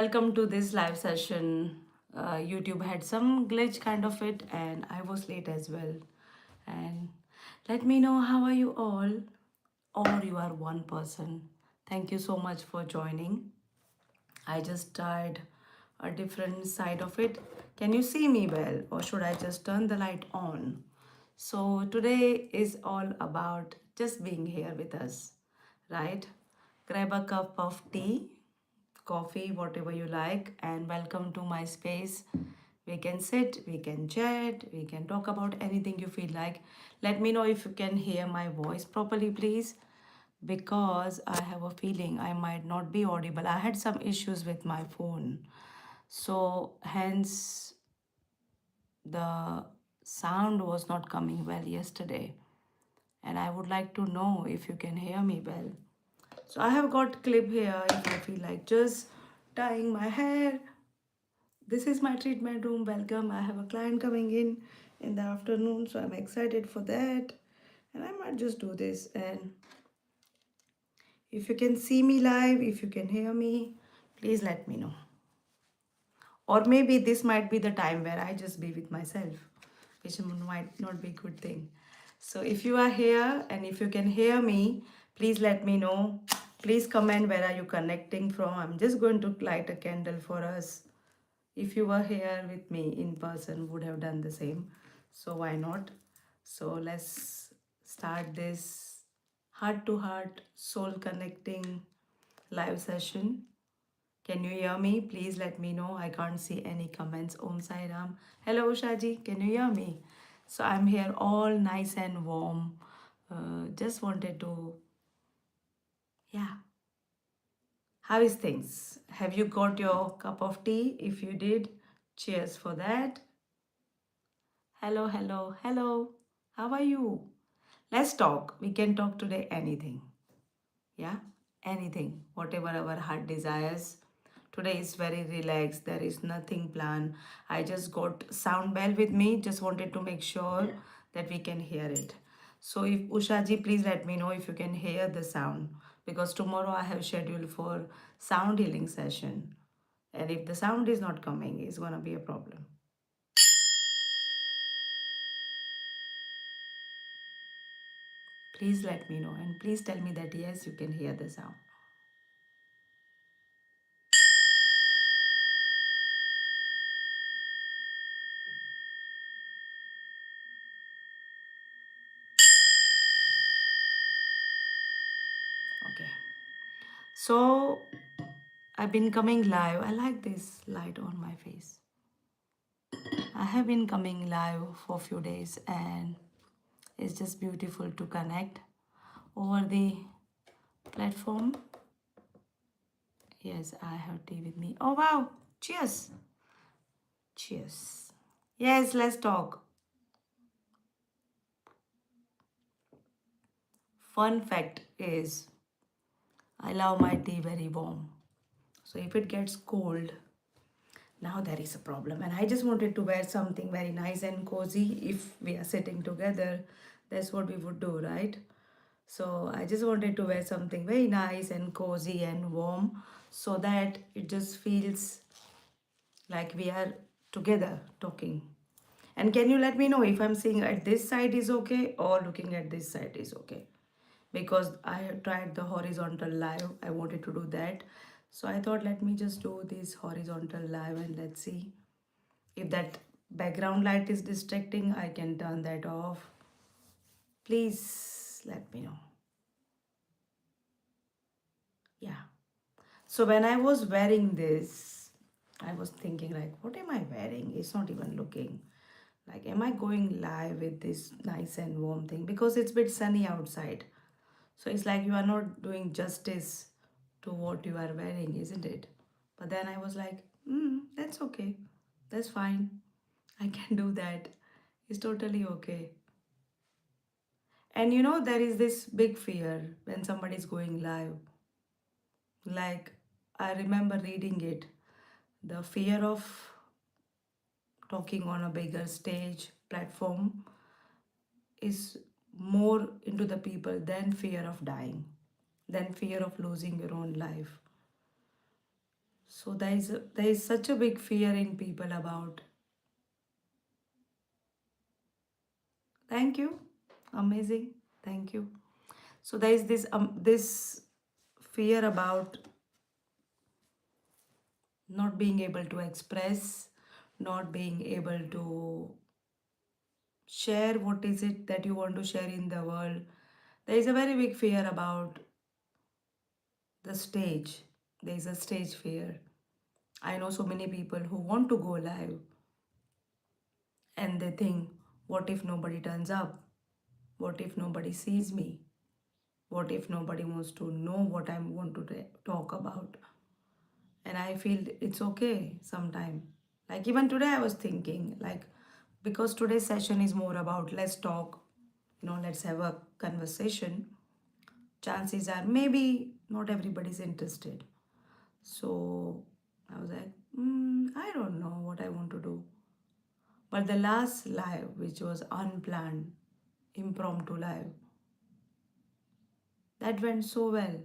Welcome to this live session. YouTube had some glitch kind of it, and I was late as well. And let me know how are you all, or you are one person. Thank you so much for joining. I just tried a different side of it. Can you see me well, or should I just turn the light on? So, today is all about just being here with us, right? Grab a cup of tea, coffee, whatever you like, and welcome to my space. We can sit, we can chat, we can talk about anything you feel like. Let me know if you can hear my voice properly, please, because I have a feeling I might not be audible. I had some issues with my phone, so hence the sound was not coming well yesterday. And I would like to know if you can hear me well. So I have got clip here if I feel like just tying my hair. This is my treatment room. Welcome. I have a client coming in the afternoon, so I'm excited for that. And I might just do this. And if you can see me live, if you can hear me, please let me know. Or maybe this might be the time where I just be with myself, which might not be a good thing. So if you are here and if you can hear me, please let me know. Please comment where are you connecting from. I'm just going to light a candle for us. If you were here with me in person, would have done the same. So why not? So let's start this heart to heart, soul connecting live session. Can you hear me? Please let me know. I can't see any comments. Om Sai Ram. Hello, Ushaji. Can you hear me? So I'm here all nice and warm. Just wanted to, yeah. How is things? Have you got your cup of tea? If you did, cheers for that. Hello, hello, hello. How are you? Let's talk. We can talk today anything. Yeah, anything, whatever our heart desires. Today is very relaxed. There is nothing planned. I just got sound bell with me. Just wanted to make sure that we can hear it. So if Ushaji, please let me know if you can hear the sound because tomorrow I have scheduled for sound healing session. And if the sound is not coming, it's gonna be a problem. Please let me know and please tell me that yes, you can hear the sound. Okay. So I've been coming live. I like this light on my face. I have been coming live for a few days and it's just beautiful to connect over the platform. Yes, I have tea with me. Oh wow. Cheers. Cheers. Yes, let's talk. Fun fact is I love my tea very warm. So if it gets cold, now there is a problem. And I just wanted to wear something very nice and cozy. If we are sitting together, that's what we would do, right? So I just wanted to wear something very nice and cozy and warm so that it just feels like we are together talking. And can you let me know if I'm seeing at this side is okay or looking at this side is okay? Because I had tried the horizontal live. I wanted to do that. So I thought let me just do this horizontal live and let's see if that background light is distracting. I can turn that off. Please let me know. Yeah. So when I was wearing this, I was thinking like, what am I wearing? It's not even looking like, am I going live with this nice and warm thing? Because it's a bit sunny outside. So it's like you are not doing justice to what you are wearing, isn't it? But then I was like, that's okay. That's fine. I can do that. It's totally okay. And there is this big fear when somebody is going live. Like, I remember reading it. The fear of talking on a bigger stage platform is more into the people than fear of dying, than fear of losing your own life. So there is such a big fear in people about. Thank you. Amazing. Thank you. So there is this fear about not being able to express, not being able to share what is it that you want to share in the world. There is a very big fear about the stage. There is a stage fear. I know so many people who want to go live and they think, what if nobody turns up? What if nobody sees me? What if nobody wants to know what I want to talk about? And I feel it's okay sometime. Like even today I was thinking, like, because today's session is more about let's talk, let's have a conversation. Chances are maybe not everybody's interested. So I was like, I don't know what I want to do. But the last live, which was unplanned, impromptu live, that went so well.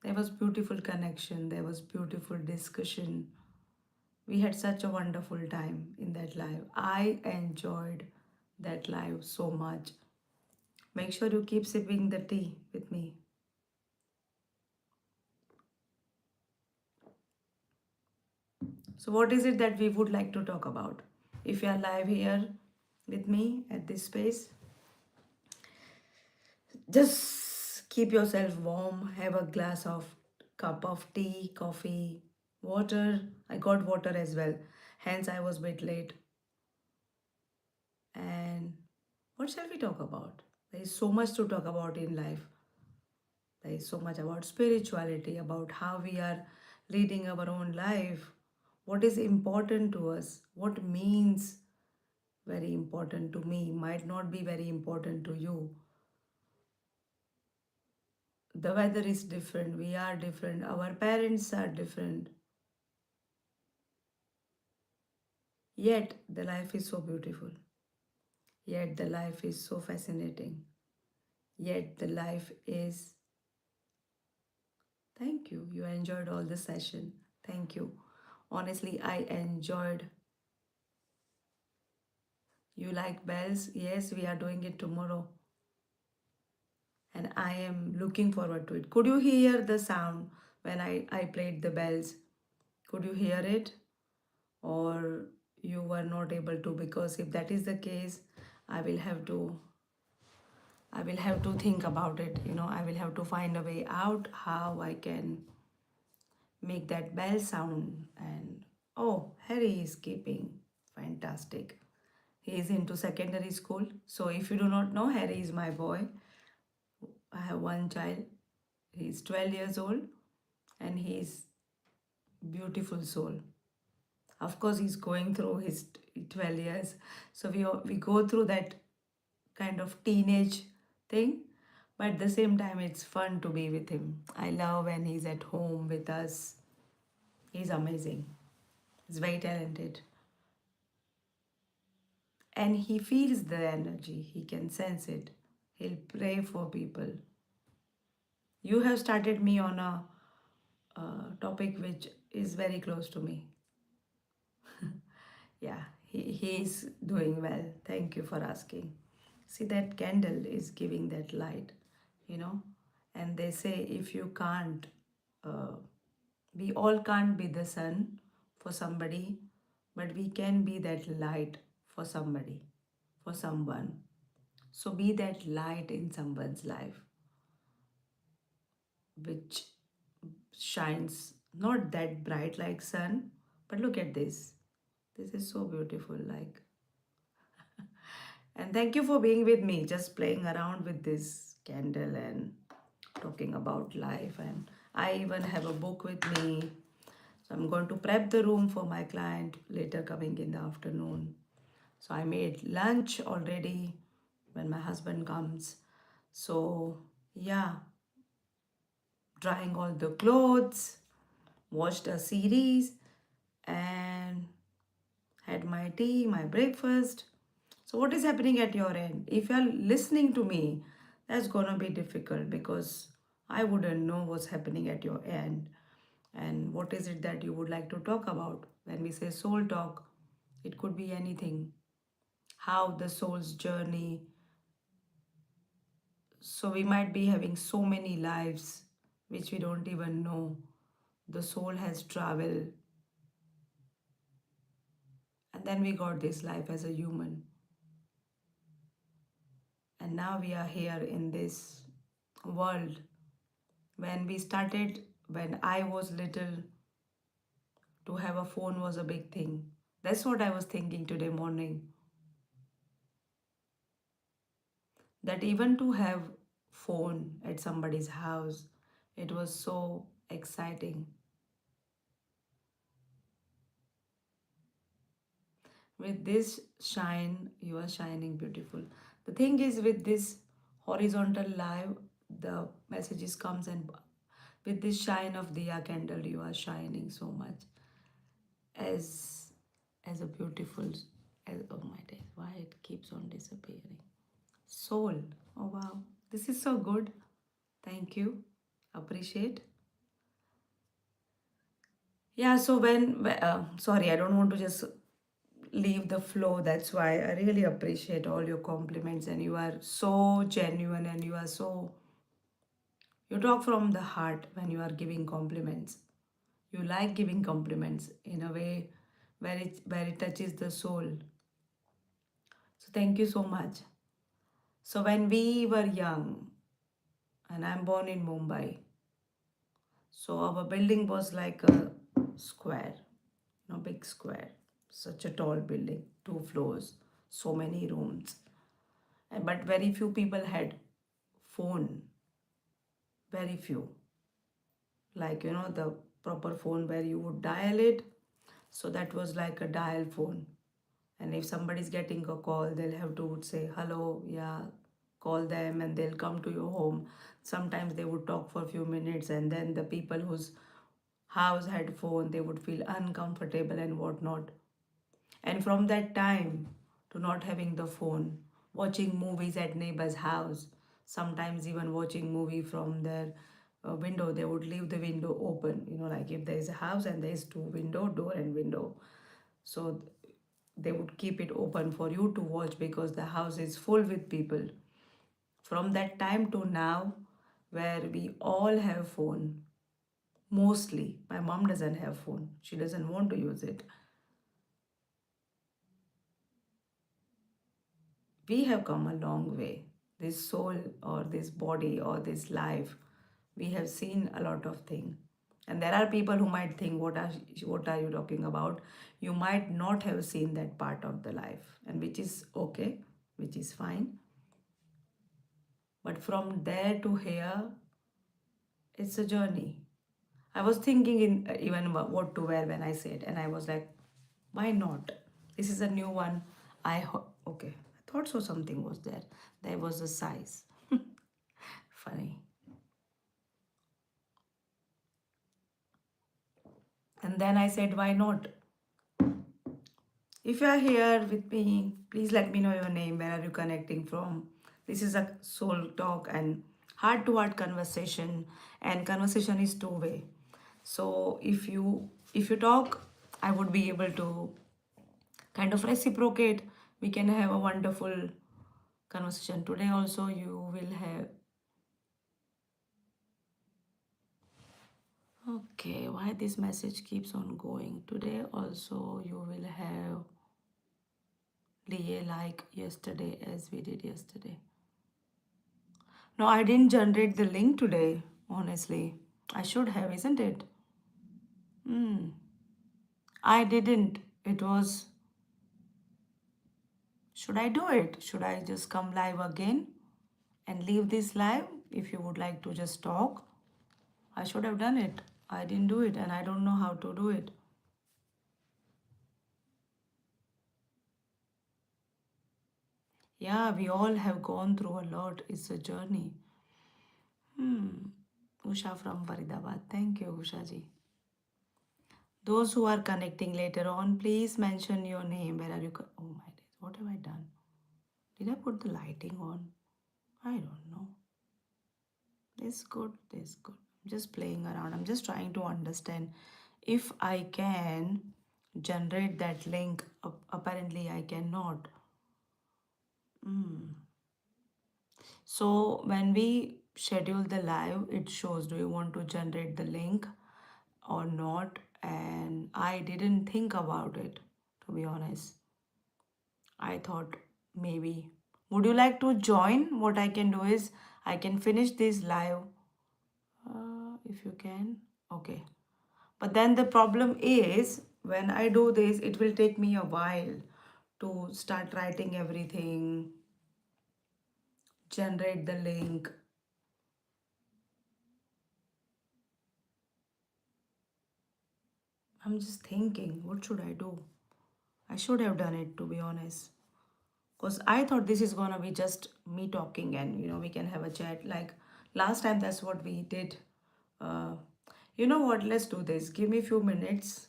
There was beautiful connection, there was beautiful discussion. We had such a wonderful time in that live. I enjoyed that live so much. Make sure you keep sipping the tea with me. So, what is it that we would like to talk about? If you are live here with me at this space, just keep yourself warm, have a glass of cup of tea, coffee, water. I got water as well, hence I was a bit late. And what shall we talk about? There is so much to talk about in life. There is so much about spirituality, about how we are leading our own life, what is important to us, what means very important to me might not be very important to you. The weather is different, we are different, our parents are different. Yet the life is so beautiful. Yet the life is so fascinating. Yet the life is. Thank you. You enjoyed all the session. Thank you. Honestly, I enjoyed. You like bells? Yes, we are doing it tomorrow. And I am looking forward to it. Could you hear the sound when I played the bells? Could you hear it? Or you were not able to? Because if that is the case, I will have to I will have to think about it. I will have to find a way out how I can make that bell sound. And oh, Harry is keeping. Fantastic. He is into secondary school. So if you do not know, Harry is my boy. I have one child. He's 12 years old and he's beautiful soul. Of course, he's going through his 12 years. So we go through that kind of teenage thing. But at the same time, it's fun to be with him. I love when he's at home with us. He's amazing. He's very talented. And he feels the energy, he can sense it. He'll pray for people. You have started me on a topic which is very close to me. Yeah, he is doing well. Thank you for asking. See, that candle is giving that light, you know. And they say if you can't, uh, we all can't be the sun for somebody, but we can be that light for somebody, for someone. So be that light in someone's life, which shines not that bright like sun, but look at this. This is so beautiful, like. And thank you for being with me, just playing around with this candle and talking about life. And I even have a book with me. So I'm going to prep the room for my client later coming in the afternoon. So I made lunch already when my husband comes. So yeah, drying all the clothes, watched a series, and had my tea, my breakfast. So, what is happening at your end? If you are listening to me, that's gonna be difficult because I wouldn't know what's happening at your end. And what is it that you would like to talk about? When we say soul talk, it could be anything. How the soul's journey. So we might be having so many lives which we don't even know. The soul has traveled, and then we got this life as a human. And now we are here in this world. When we started, when I was little, to have a phone was a big thing. That's what I was thinking today morning. That even to have phone at somebody's house, it was so exciting. With this shine, you are shining beautiful. The thing is, with this horizontal live, the messages comes, and with this shine of diya candle, you are shining so much as as a beautiful, as, oh my days, why it keeps on disappearing. Soul. Oh wow, this is so good. Thank you. Appreciate. Yeah, so sorry, I don't want to just leave the flow. That's why I really appreciate all your compliments, and you are so genuine, and you are so, you talk from the heart when you are giving compliments. You like giving compliments in a way where it touches the soul. So thank you so much. So when we were young, and I'm born in Mumbai, so our building was like a square, no big square, such a tall building, 2 floors, so many rooms. But very few people had phone, very few. Like, the proper phone where you would dial it. So that was like a dial phone. And if somebody's getting a call, they'll have to say, hello, yeah, call them, and they'll come to your home. Sometimes they would talk for a few minutes, and then the people whose house had phone, they would feel uncomfortable and whatnot. And from that time to not having the phone, watching movies at neighbor's house, sometimes even watching movie from their window, they would leave the window open. Like if there is a house and there is two window, door and window. So they would keep it open for you to watch because the house is full with people. From that time to now, where we all have phone, mostly my mom doesn't have phone. She doesn't want to use it. We have come a long way. This soul or this body or this life, we have seen a lot of things. And there are people who might think, what are you talking about? You might not have seen that part of the life, and which is okay, which is fine. But from there to here, it's a journey. I was thinking in even what to wear when I said, and I was like, why not? This is a new one. Okay. I thought so. Something was there. There was a size. Funny. And then I said, why not? If you are here with me, please let me know your name. Where are you connecting from? This is a soul talk and heart to heart conversation, and conversation is two-way. So if you talk, I would be able to kind of reciprocate. We can have a wonderful conversation. Today also you will have, okay, why this message keeps on going? Today also you will have Lie like yesterday as we did yesterday. No, I didn't generate the link today, honestly. I should have, isn't it? Hmm. I didn't. It was, should I do it? Should I just come live again and leave this live? If you would like to just talk, I should have done it. I didn't do it, and I don't know how to do it. Yeah, we all have gone through a lot. It's a journey. Hmm. Usha from Faridabad. Thank you, Usha ji. Those who are connecting later on, please mention your name. Where are you? Oh my days. What have I done? Did I put the lighting on? I don't know. This good. This good. just playing around. I'm just trying to understand if I can generate that link. Apparently, I cannot. So when we schedule the live, it shows do you want to generate the link or not? And I didn't think about it, to be honest. I thought maybe. Would you like to join? What I can do is I can finish this live if you can. Okay. But then the problem is when I do this, it will take me a while to start writing everything, generate the link. I'm just thinking, what should I do? I should have done it, to be honest. Because I thought this is gonna be just me talking and we can have a chat. Like last time, that's what we did. Uh, you know what? Let's do this. Give me a few minutes.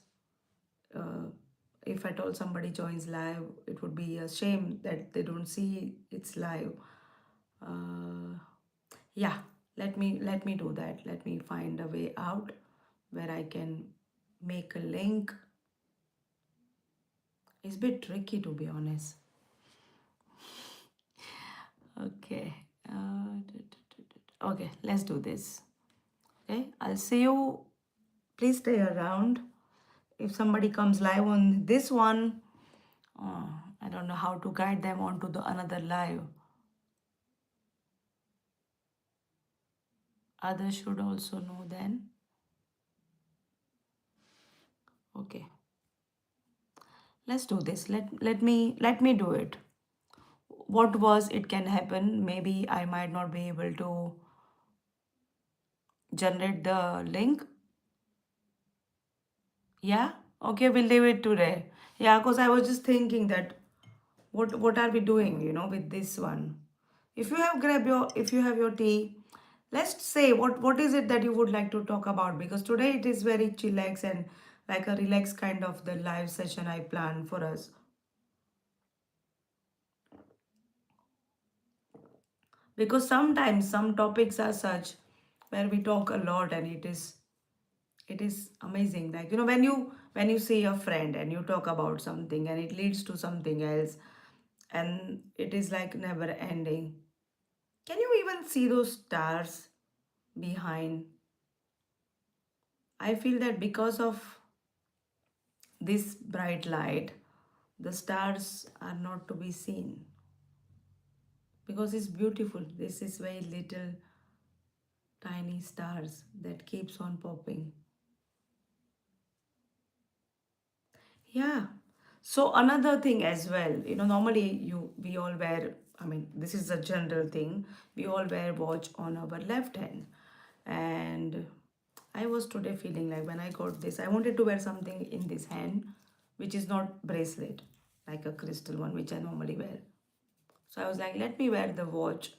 Uh, if at all somebody joins live, it would be a shame that they don't see it's live. Uh, yeah, let me do that. Let me find a way out where I can make a link. It's a bit tricky, to be honest. Okay. Okay, let's do this. Okay, I'll see you. Please stay around. If somebody comes live on this one, uh, I don't know how to guide them onto the another live. Others should also know then. Okay, let's do this. Let me do it. What was it can happen? Maybe I might not be able to generate the link. Yeah. Okay, we'll leave it today. Yeah, because I was just thinking that what are we doing with this one. If you have your tea, let's say what is it that you would like to talk about, because today it is very chillax and like a relaxed kind of the live session I planned for us, because sometimes some topics are such where we talk a lot and it is amazing, like when you see a friend and you talk about something and it leads to something else, and it is like never ending. Can you even see those stars behind? I feel that because of this bright light, the stars are not to be seen because it's beautiful. This is very little tiny stars that keeps on popping. Yeah. So another thing as well, normally we all wear, I mean, this is a general thing. We all wear watch on our left hand. And I was today feeling like when I got this, I wanted to wear something in this hand, which is not bracelet, like a crystal one, which I normally wear. So I was like, let me wear the watch.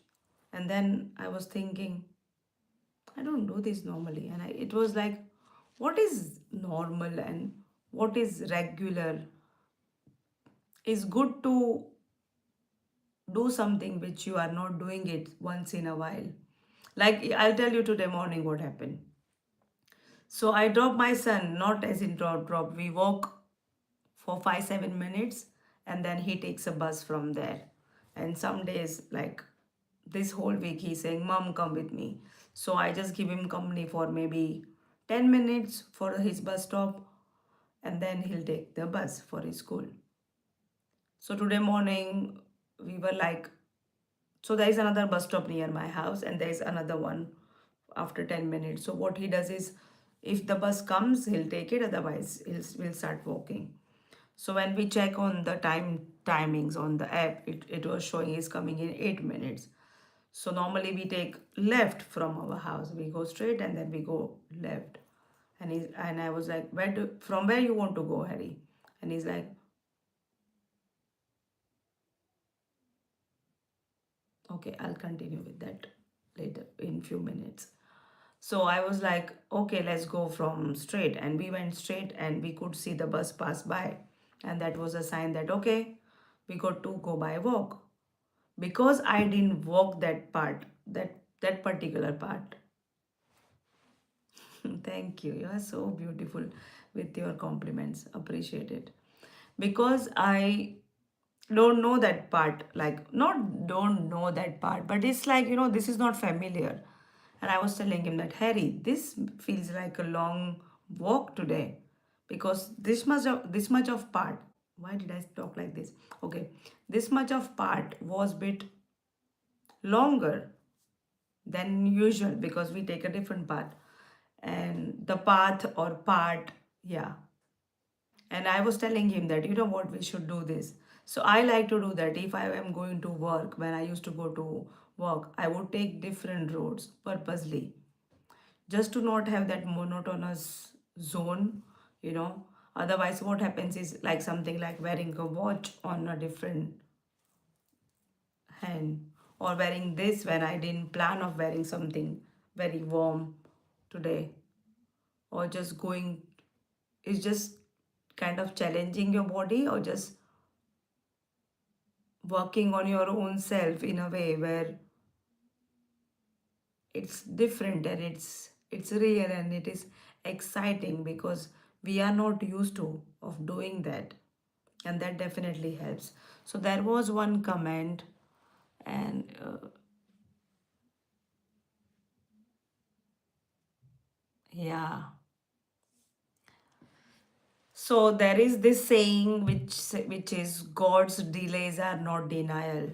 And then I was thinking, I don't do this normally. And it was like, what is normal and what is regular? It's good to do something which you are not doing it once in a while. Like I'll tell you today morning what happened. So I drop my son, not as in drop. We walk for 5-7 minutes and then he takes a bus from there. And some days, like this whole week, he's saying, Mom, come with me. So I just give him company for maybe 10 minutes for his bus stop, and then he'll take the bus for his school. So today morning, we were like, so there is another bus stop near my house, and there is another one after 10 minutes. So what he does is, if the bus comes, he'll take it, otherwise, we'll start walking. So when we check on the timings on the app, it was showing he's coming in 8 minutes. So normally we take left from our house. We go straight and then we go left. And I was like, from where you want to go, Harry? And he's like, okay, I'll continue with that later in few minutes. So I was like, okay, let's go from straight. And we went straight and we could see the bus pass by. And that was a sign that, okay, we got to go by walk. Because I didn't walk that part, that particular part. Thank you. You are so beautiful with your compliments. Appreciate it. Because I don't know that part. Like, not don't know that part, but it's like, this is not familiar. And I was telling him that, Harry, this feels like a long walk today. Because this much of part. Why did I talk like this? Okay. This much of part was bit longer than usual because we take a different path, and the path or part, yeah. And I was telling him that, what, we should do this. So I like to do that. If I am going to work, when I used to go to work, I would take different roads purposely, just to not have that monotonous zone, you know otherwise what happens is like something like wearing a watch on a different hand, or wearing this when I didn't plan of wearing something very warm today, or just going, is just kind of challenging your body, or just working on your own self in a way where it's different, and it's real, and it is exciting because we are not used to of doing that, and that definitely helps. So there was one comment, and yeah. So there is this saying which is, God's delays are not denial.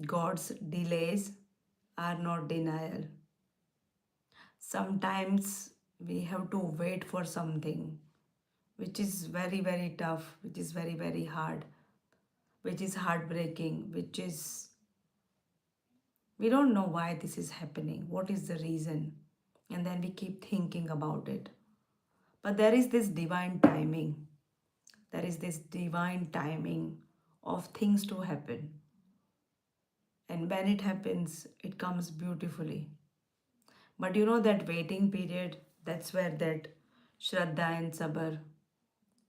God's delays are not denial. Sometimes we have to wait for something which is very, very tough, which is very, very hard, which is heartbreaking, which is, we don't know why this is happening, what is the reason, and then we keep thinking about it. But there is this divine timing. There is this divine timing of things to happen. And when it happens, it comes beautifully. But that waiting period, that's where that Shraddha and Sabr,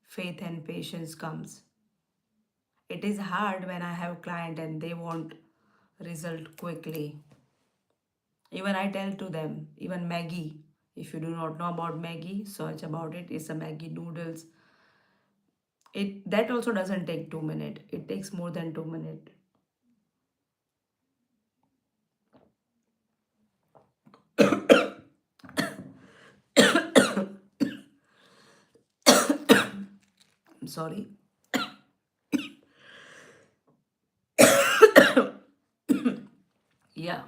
faith and patience comes. It is hard when I have client and they want result quickly. Even I tell to them, even Maggie, if you do not know about Maggie, search about it. It's a Maggie noodles. It that also doesn't take 2 minutes. It takes more than 2 minutes. I'm sorry. Yeah,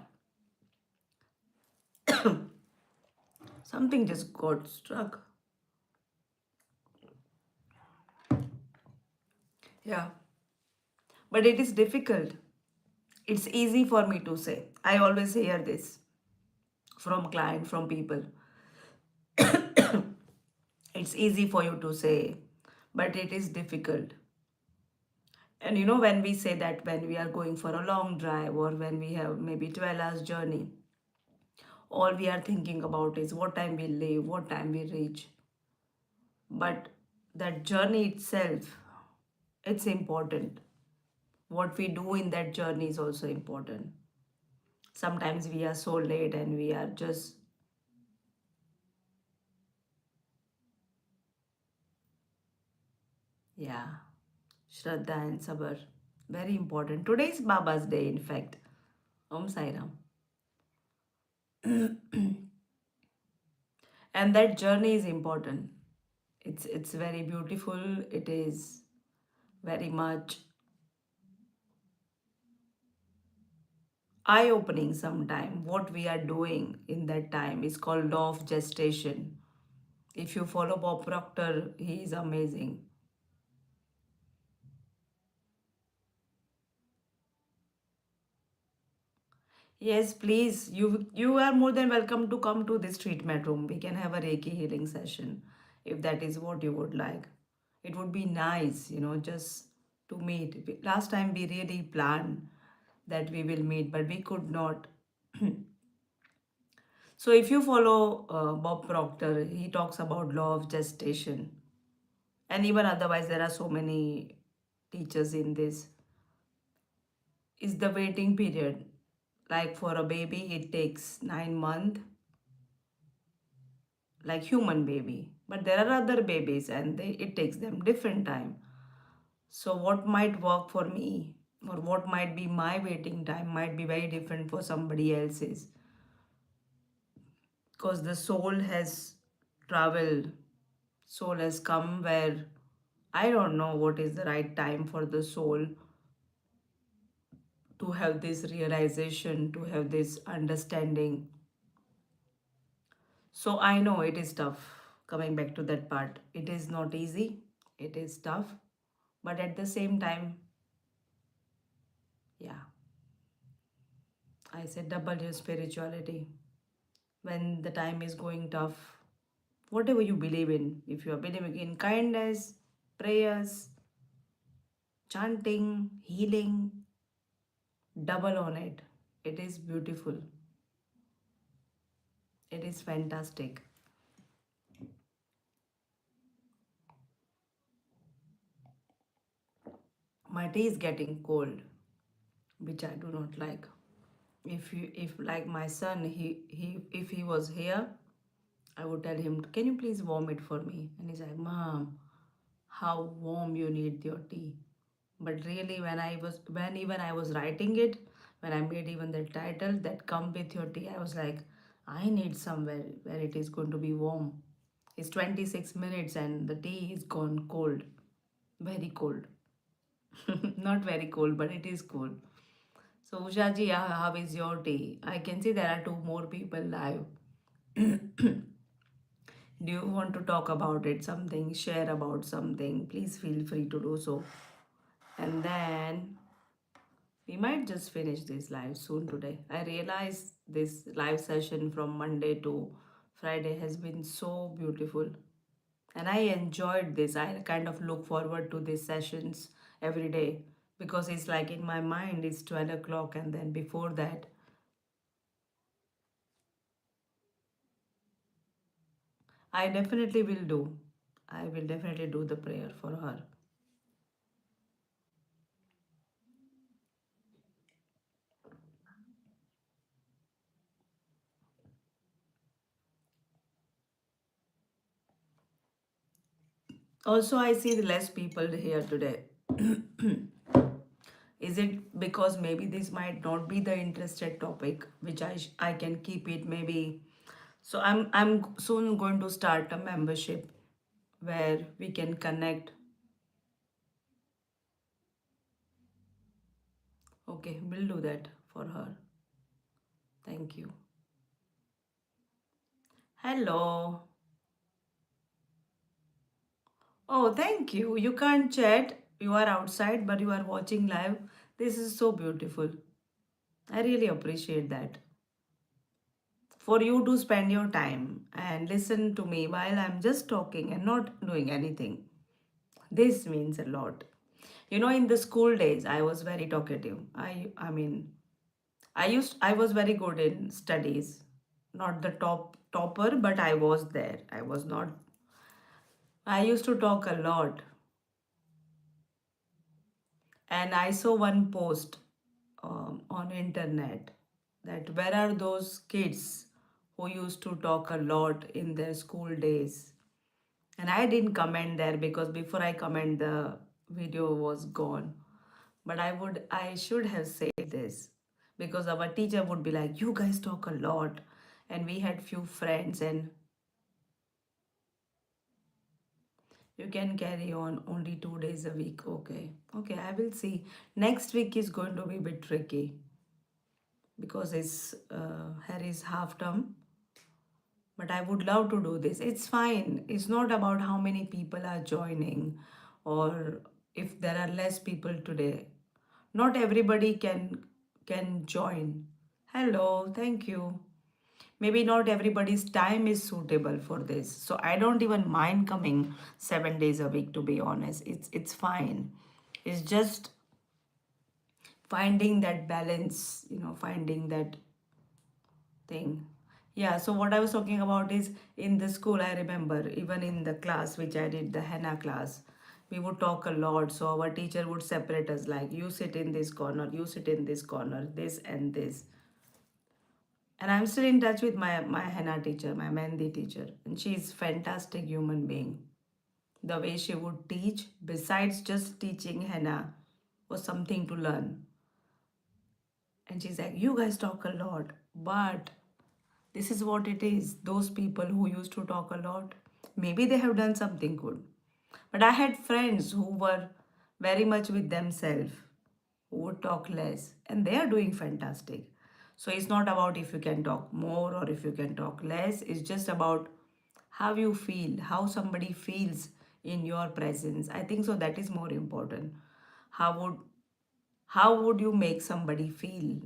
something just got struck. Yeah, but it is difficult. It's easy for me to say. I always hear this from client, from people. It's easy for you to say, but it is difficult. And when we say that, when we are going for a long drive, or when we have maybe 12 hours journey, all we are thinking about is what time we leave, what time we reach. But that journey itself, it's important. What we do in that journey is also important. Sometimes we are so late and we are just, yeah, Shraddha and Sabr. Very important. Today is Baba's day, in fact. Om Sairam. And that journey is important. It's very beautiful. It is very much eye-opening sometime. What we are doing in that time is called law of gestation. If you follow Bob Proctor, he is amazing. Yes, please. You are more than welcome to come to this treatment room. We can have a Reiki healing session if that is what you would like. It would be nice, just to meet. Last time we really planned that we will meet, but we could not. So if you follow Bob Proctor, he talks about law of gestation. And even otherwise, there are so many teachers in this. Is the waiting period. Like for a baby, it takes 9 months. like human baby. But there are other babies and it takes them different time. So what might work for me or what might be my waiting time might be very different for somebody else's, because the soul has traveled, soul has come where I don't know what is the right time for the soul to have this realization, to have this understanding. So I know it is tough. Coming back to that part, it is not easy, it is tough, but at the same time, yeah, I said double your spirituality. When the time is going tough, whatever you believe in, if you are believing in kindness, prayers, chanting, healing, double on it. It is beautiful. It is fantastic. My tea is getting cold, which I do not like. If like my son, he if he was here, I would tell him, "Can you please warm it for me?" And he's like, "Mom, how warm you need your tea." But really, when even I was writing it, when I made even the title that come with your tea, I was like, I need somewhere where it is going to be warm. It's 26 minutes and the tea is gone cold, very cold. Not very cold, but it is cold. So Ushaji, how is your tea? I can see there are two more people live. Do you want to talk about it, something, share about something? Please feel free to do so. And then we might just finish this live soon today. I realize this live session from Monday to Friday has been so beautiful. And I enjoyed this. I kind of look forward to these sessions every day because it's like in my mind it's 12 o'clock, and then before that, I definitely will do. I will definitely do the prayer for her. Also, I see the less people here today. Is it because maybe this might not be the interested topic, which I can keep it maybe. So I'm soon going to start a membership where we can connect. Okay, we'll do that for her. Thank you. Hello. Oh, thank you. You can't chat. You are outside, but you are watching live. This is so beautiful. I really appreciate that. For you to spend your time and listen to me while I'm just talking and not doing anything. This means a lot. You know, in the school days, I was very talkative. I mean, I was very good in studies. Not the topper, but I was there. I was not. I used to talk a lot, and I saw one post on internet that where are those kids who used to talk a lot in their school days. And I didn't comment there because before I comment the video was gone. But I should have said this because our teacher would be like, you guys talk a lot. And we had few friends, and you can carry on only 2 days a week. Okay. Okay, I will see. Next week is going to be a bit tricky because it's Harry's half term. But I would love to do this. It's fine. It's not about how many people are joining or if there are less people today. Not everybody can join. Hello, thank you. Maybe not everybody's time is suitable for this. So I don't even mind coming 7 days a week, to be honest. It's fine. It's just finding that balance, finding that thing. Yeah, so what I was talking about is in the school, I remember, even in the class which I did, the henna class, we would talk a lot. So our teacher would separate us like, you sit in this corner, you sit in this corner, this and this. And I'm still in touch with my henna teacher, my Mehndi teacher. And she's fantastic human being. The way she would teach, besides just teaching henna, was something to learn. And she's like, you guys talk a lot, but this is what it is. Those people who used to talk a lot, maybe they have done something good. But I had friends who were very much with themselves, who would talk less, and they are doing fantastic. So it's not about if you can talk more or if you can talk less, it's just about how you feel, how somebody feels in your presence. I think so that is more important. How would how would you make somebody feel,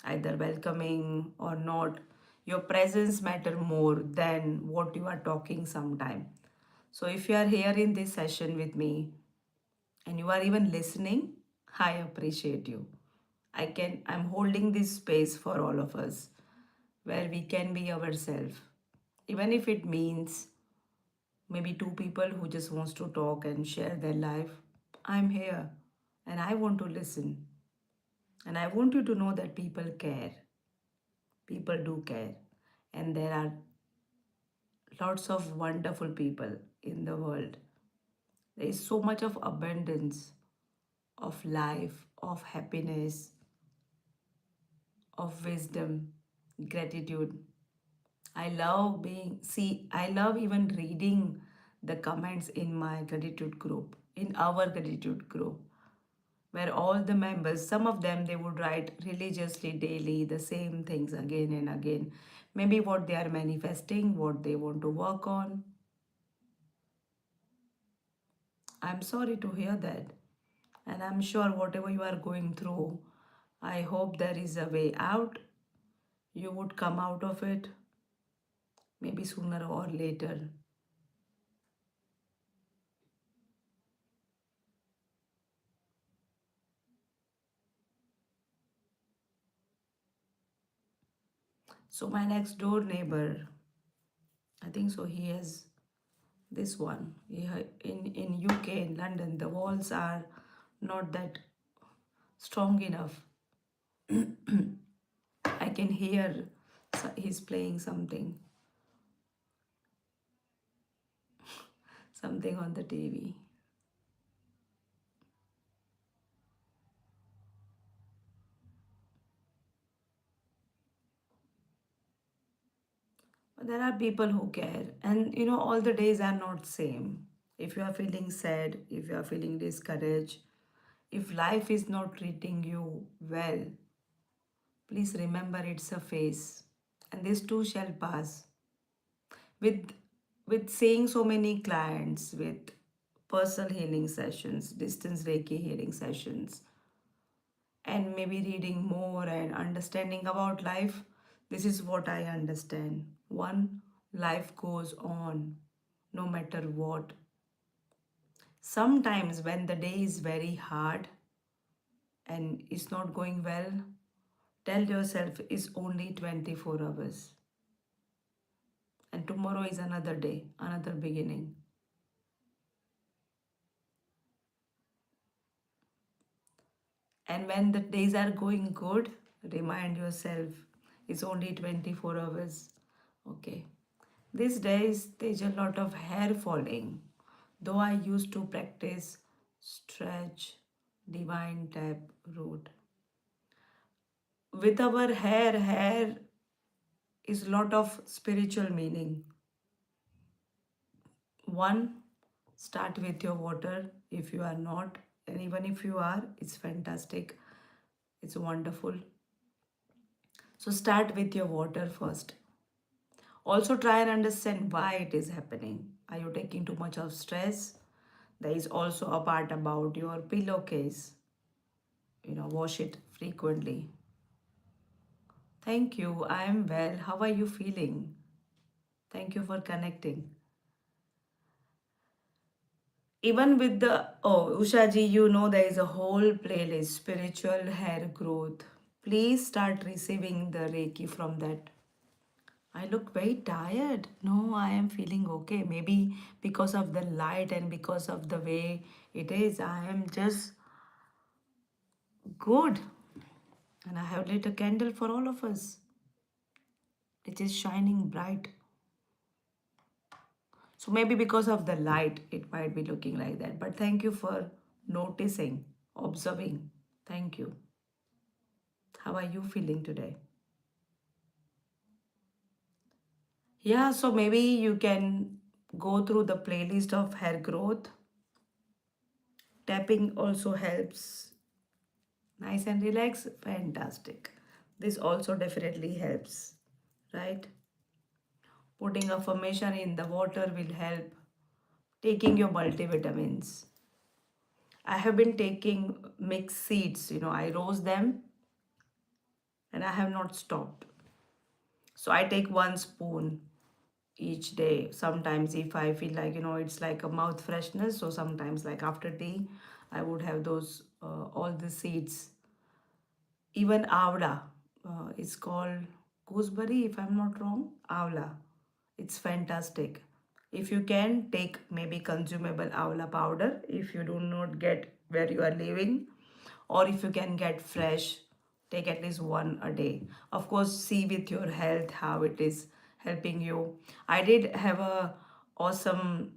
either welcoming or not? Your presence matter more than what you are talking sometime. So if you are here in this session with me and you are even listening, I appreciate you. I'm holding this space for all of us where we can be ourselves, even if it means maybe two people who just wants to talk and share their life. I'm here and I want to listen, and I want you to know that people care. People do care, and there are lots of wonderful people in the world. There is so much of abundance of life, of happiness, of wisdom, gratitude. I love even reading the comments in my gratitude group, in our gratitude group, where all the members, some of them, they would write religiously daily the same things again and again. Maybe what they are manifesting, what they want to work on. I'm sorry to hear that. And I'm sure whatever you are going through, I hope there is a way out. You would come out of it, maybe sooner or later. So, my next door neighbor, I think so, he has this one. In UK, in London, the walls are not that strong enough. I can hear he's playing something on the TV. But there are people who care, and all the days are not same. If you are feeling sad, if you are feeling discouraged, if life is not treating you well, please remember it's a phase, and this too shall pass. With seeing so many clients, with personal healing sessions, distance Reiki healing sessions, and maybe reading more and understanding about life, this is what I understand. One, life goes on no matter what. Sometimes when the day is very hard and it's not going well, tell yourself it's only 24 hours. And tomorrow is another day, another beginning. And when the days are going good, remind yourself it's only 24 hours. Okay. These days, there's a lot of hair falling. Though I used to practice stretch, divine tap root. With our hair is a lot of spiritual meaning. One, start with your water if you are not, and even if you are, it's fantastic. It's wonderful. So start with your water first. Also try and understand why it is happening. Are you taking too much of stress? There is also a part about your pillowcase. Wash it frequently. Thank you. I am well. How are you feeling? Thank you for connecting. Even with Ushaji, there is a whole playlist, spiritual hair growth. Please start receiving the Reiki from that. I look very tired. No, I am feeling okay. Maybe because of the light and because of the way it is, I am just good. And I have lit a candle for all of us. which is shining bright. So maybe because of the light, it might be looking like that. But thank you for noticing, observing. Thank you. How are you feeling today? Yeah, so maybe you can go through the playlist of hair growth. Tapping also helps. Nice and relax. Fantastic. This also definitely helps, right? Putting affirmation in the water will help. Taking your multivitamins. I have been taking mixed seeds, I roast them and I have not stopped. So I take 1 spoon each day. Sometimes if I feel like, it's like a mouth freshness. So sometimes like after tea, I would have those, all the seeds. Even avla, it's called gooseberry if I'm not wrong. Avla. It's fantastic. If you can take maybe consumable avla powder if you do not get where you are living, or if you can get fresh, take at least one a day. Of course, see with your health how it is helping you. I did have a awesome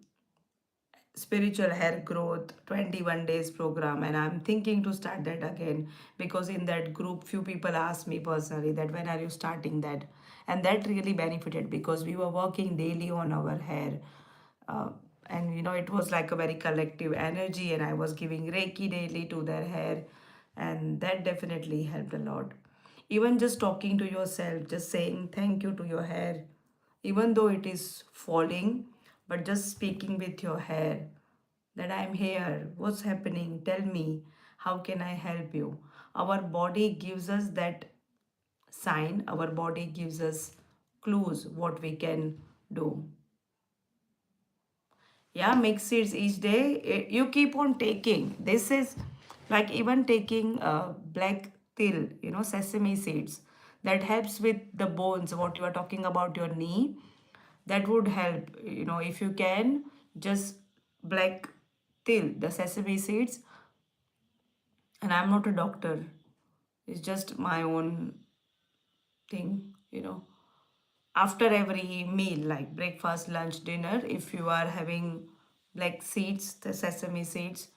spiritual hair growth 21 days program, and I'm thinking to start that again, because in that group few people asked me personally that when are you starting that, and that really benefited because we were working daily on our hair. uh, and it was like a very collective energy, and I was giving reiki daily to their hair, and that definitely helped a lot. Even just talking to yourself, just saying thank you to your hair, even though it is falling, but just speaking with your hair that I'm here, what's happening, tell me, how can I help you? Our body gives us that sign, our body gives us clues what we can do. Yeah, mix seeds each day. You keep on taking. This is like even taking black till, sesame seeds. That helps with the bones, what you are talking about your knee. That would help, if you can, just black till, the sesame seeds. And I'm not a doctor, it's just my own thing, after every meal like breakfast, lunch, dinner, if you are having black seeds, the sesame seeds,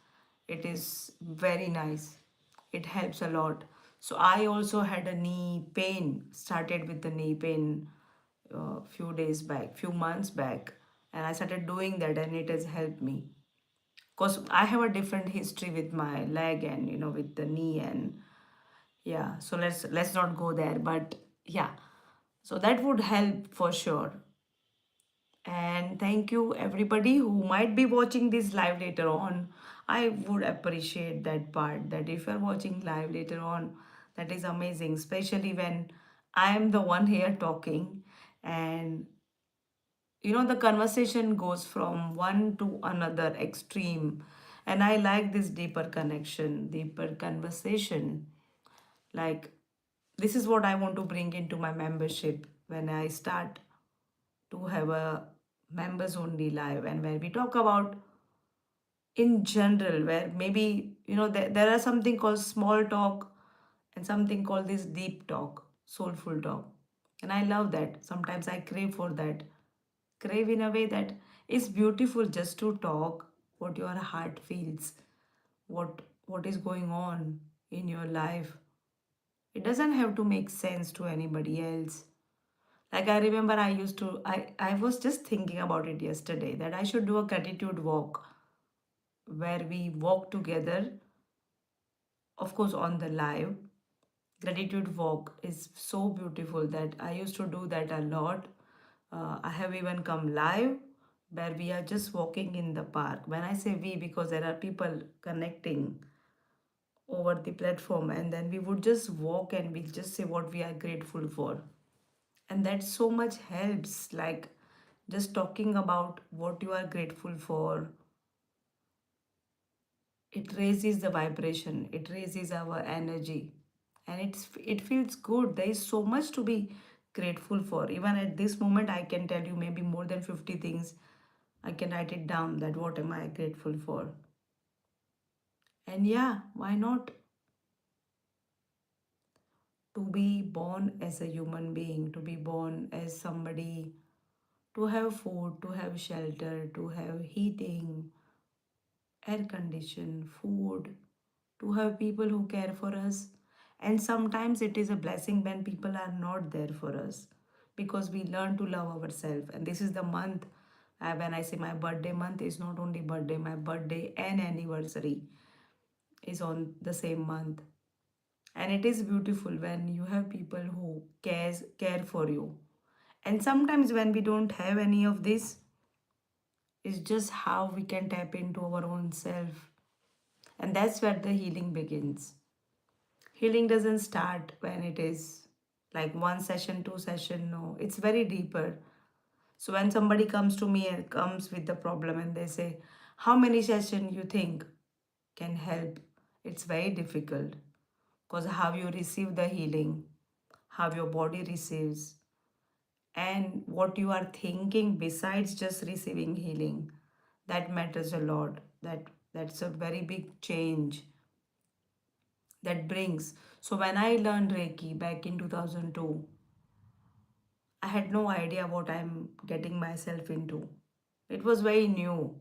it is very nice, it helps a lot. So I also had a knee pain, started with the knee pain few days back, few months back, and I started doing that and it has helped me because I have a different history with my leg and with the knee. And yeah, so let's not go there, but yeah, so that would help for sure. And thank you everybody who might be watching this live later on. I would appreciate that part, that if you're watching live later on, that is amazing, especially when I am the one here talking. And the conversation goes from one to another extreme, and I like this deeper connection, deeper conversation. Like, this is what I want to bring into my membership when I start to have a members only live, and where we talk about in general, where maybe there are something called small talk and something called this deep talk, soulful talk. And I love that. Sometimes I crave for that, crave in a way that it's beautiful just to talk what your heart feels, what is going on in your life. It doesn't have to make sense to anybody else. Like I remember I was just thinking about it yesterday that I should do a gratitude walk where we walk together, of course on the live. Gratitude walk is so beautiful that I used to do that a lot. I have even come live where we are just walking in the park. When I say we, because there are people connecting over the platform, and then we would just walk and we'll just say what we are grateful for. And that so much helps, like just talking about what you are grateful for, it raises the vibration, it raises our energy, and it feels good. There is so much to be grateful for. Even at this moment I can tell you maybe more than 50 things. I can write it down that what am I grateful for. And yeah, why not? to be born as a human being, to be born as somebody, to have food, to have shelter, to have heating, air condition, food, to have people who care for us. And sometimes it is a blessing when people are not there for us because we learn to love ourselves. And this is the month, when I say my birthday month, is not only birthday, my birthday and anniversary is on the same month. And it is beautiful when you have people who care for you. And sometimes when we don't have any of this, it's just how we can tap into our own self. And that's where the healing begins. Healing doesn't start when it is like one session, two session. No, it's very deeper. So when somebody comes to me and comes with the problem and they say, how many sessions you think can help? It's very difficult because how you receive the healing, how your body receives, and what you are thinking besides just receiving healing, that matters a lot. That's a very big change that brings. So when I learned Reiki back in 2002, I had no idea what I'm getting myself into. It was very new.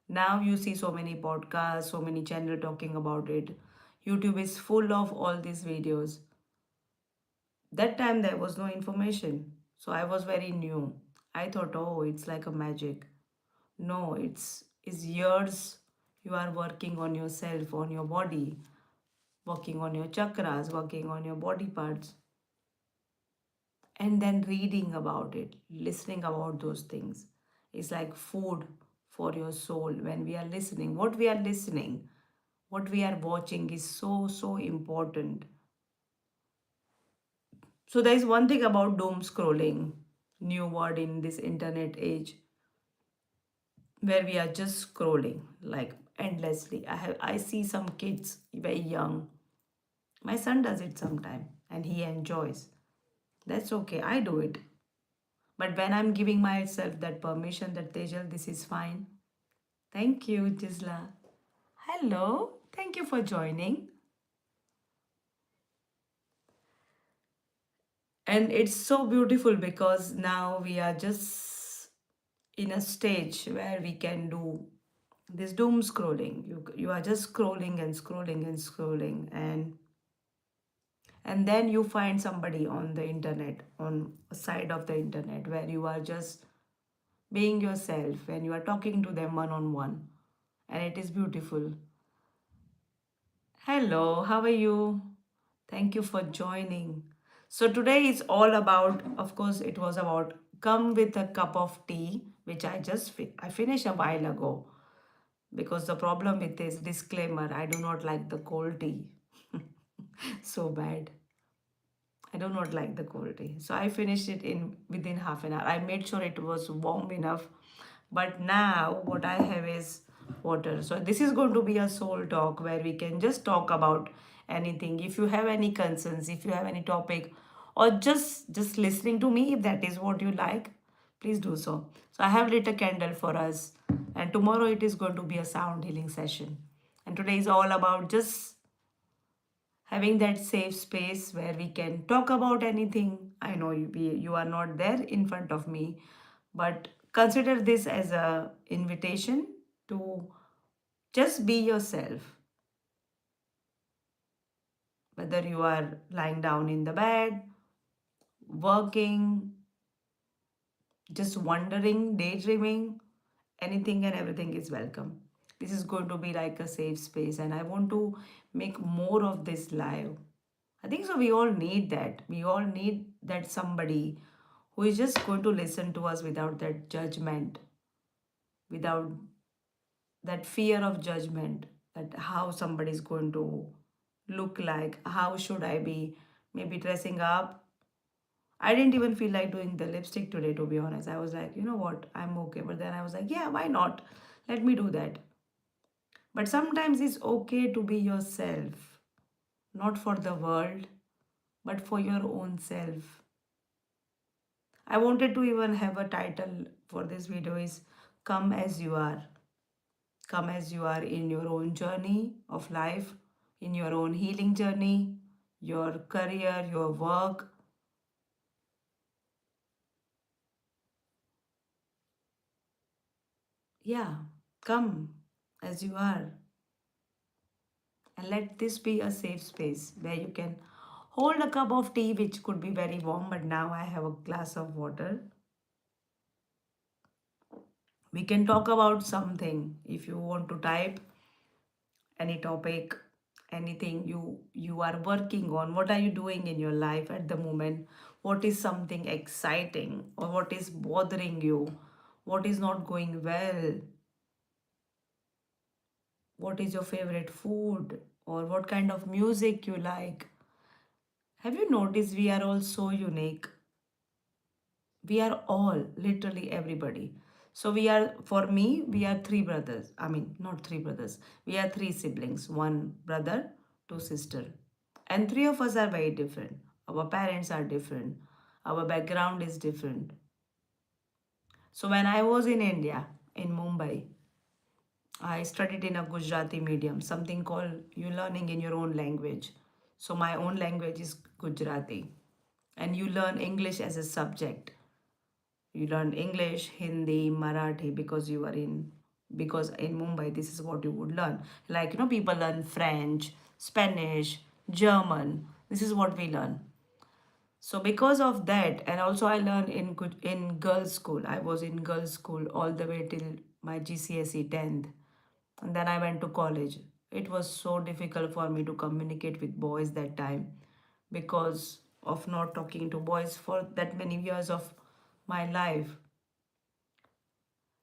Now you see so many podcasts, so many channels talking about it. YouTube is full of all these videos. That time there was no information. So I was very new. I thought, oh, it's like a magic. No, it's years you are working on yourself, on your body, working on your chakras, working on your body parts, and then reading about it, listening about those things. It's like food for your soul when we are listening. What we are listening, what we are watching is so, so important. So there is one thing about doom scrolling, new word in this internet age, where we are just scrolling like endlessly. I see some kids very young. My son does it sometime and he enjoys. That's okay. I do it. But when I'm giving myself that permission that Tejal, this is fine. Thank you, Jisla. Hello. Thank you for joining. And it's so beautiful because now we are just in a stage where we can do this doom scrolling. You are just scrolling and scrolling and scrolling, and then you find somebody on the internet, on a side of the internet, where you are just being yourself, when you are talking to them one on one, and it is beautiful. Hello, how are you? Thank you for joining. So today is all about, of course, it was about come with a cup of tea, which I finished a while ago, because the problem with this disclaimer, I do not like the cold tea. So bad. I do not like the cold tea. So I finished it in within half an hour. I made sure it was warm enough. But now what I have is water. So this is going to be a soul talk where we can just talk about anything. If you have any concerns, if you have any topic, or just listening to me, if that is what you like, please do so. So I have lit a candle for us, and tomorrow it is going to be a sound healing session. And today is all about just having that safe space where we can talk about anything. I know you are not there in front of me, but consider this as a invitation to just be yourself. Whether you are lying down in the bed, working, just wondering, daydreaming, anything and everything is welcome. This is going to be like a safe space, and I want to make more of this live. I think so. We all need that. We all need that somebody who is just going to listen to us without that judgment, without that fear of judgment, that how somebody is going to look like, how should I be, maybe dressing up. I didn't even feel like doing the lipstick today, to be honest. I was like, you know what, I'm okay. But then I was like, yeah, why not? Let me do that. But sometimes it's okay to be yourself, not for the world, but for your own self. I wanted to even have a title for this video is Come As You Are. Come as you are in your own journey of life, in your own healing journey. your career, your work. Yeah, come as you are. And let this be a safe space where you can hold a cup of tea, which could be very warm, but now I have a glass of water. We can talk about something. If you want to type any topic, anything you are working on, what are you doing in your life at the moment, what is something exciting or what is bothering you, what is not going well, what is your favorite food, or what kind of music you like. Have you noticed we are all so unique? We are all literally everybody. So we are, for me, we are three brothers. I mean, not three brothers, we are three siblings, one brother, two sister, and three of us are very different. Our parents are different, our background is different. So when I was in India, in Mumbai, I studied in a Gujarati medium, something called you learning in your own language. So my own language is Gujarati, and you learn English as a subject. You learn English, Hindi, Marathi because you are in, because in Mumbai this is what you would learn. Like, people learn French, Spanish, German. This is what we learn. So because of that, and also I learned in girls' school. I was in girls' school all the way till my GCSE 10th. And then I went to college. It was so difficult for me to communicate with boys that time because of not talking to boys for that many years of my life.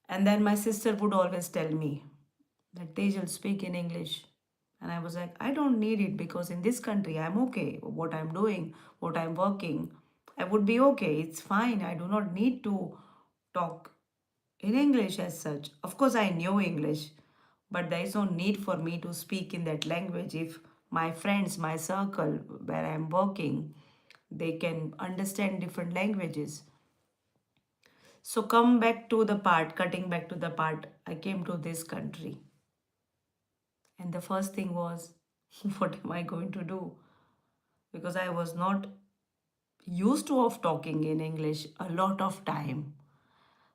And then my sister would always tell me that they will speak in English. And I was like, I don't need it because in this country I'm okay. What I'm doing, what I'm working, I would be okay. It's fine. I do not need to talk in English as such. Of course, I knew English, but there is no need for me to speak in that language if my friends, my circle where I'm working, they can understand different languages. So come back to the part, cutting back to the part, I came to this country. And the first thing was, what am I going to do? Because I was not used to of talking in English a lot of time.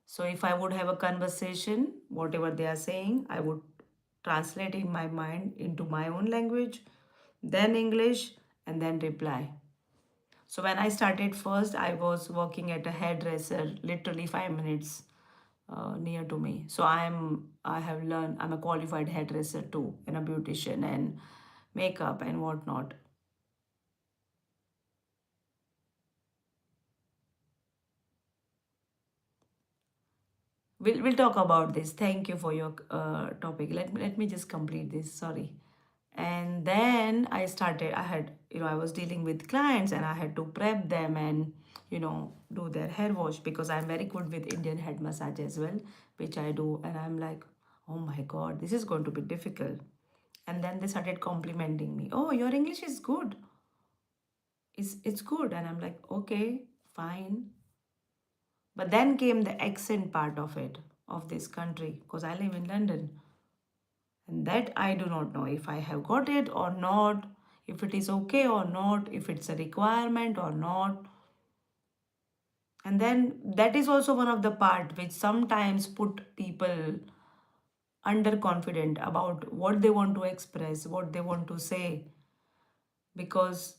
So if I would have a conversation, whatever they are saying, I would translate in my mind into my own language, then English, and then reply. So when I started first, I was working at a hairdresser, literally 5 minutes near to me. So I have learned, I'm a qualified hairdresser too, and a beautician and makeup and whatnot. We'll talk about this. Thank you for your topic. Let me just complete this. Sorry. And then I started. I had, I was dealing with clients and I had to prep them and do their hair wash because I'm very good with Indian head massage as well, which I do. And I'm like, oh my God, this is going to be difficult. And then they started complimenting me. Oh, your English is good. It's good. And I'm like, okay, fine. But then came the accent part of it, of this country, because I live in London. And that I do not know if I have got it or not, if it is okay or not, if it's a requirement or not. And then that is also one of the part which sometimes put people underconfident about what they want to express, what they want to say. Because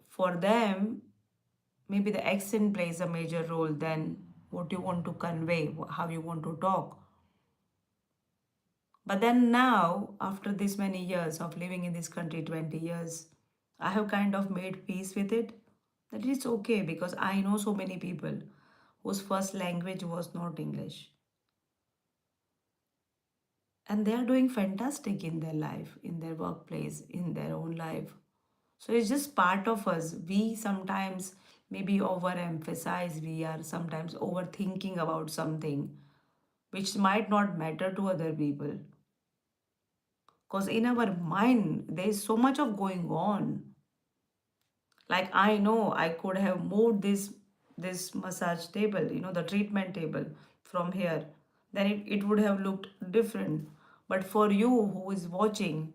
for them, maybe the accent plays a major role than what you want to convey, how you want to talk. But then now, after this many years of living in this country, 20 years, I have kind of made peace with it. That it's okay because I know so many people whose first language was not English. And they are doing fantastic in their life, in their workplace, in their own life. So it's just part of us. We sometimes maybe overemphasize, we are sometimes overthinking about something which might not matter to other people. Because in our mind, there is so much of going on. Like I know I could have moved this massage table, the treatment table from here. Then it would have looked different. But for you who is watching,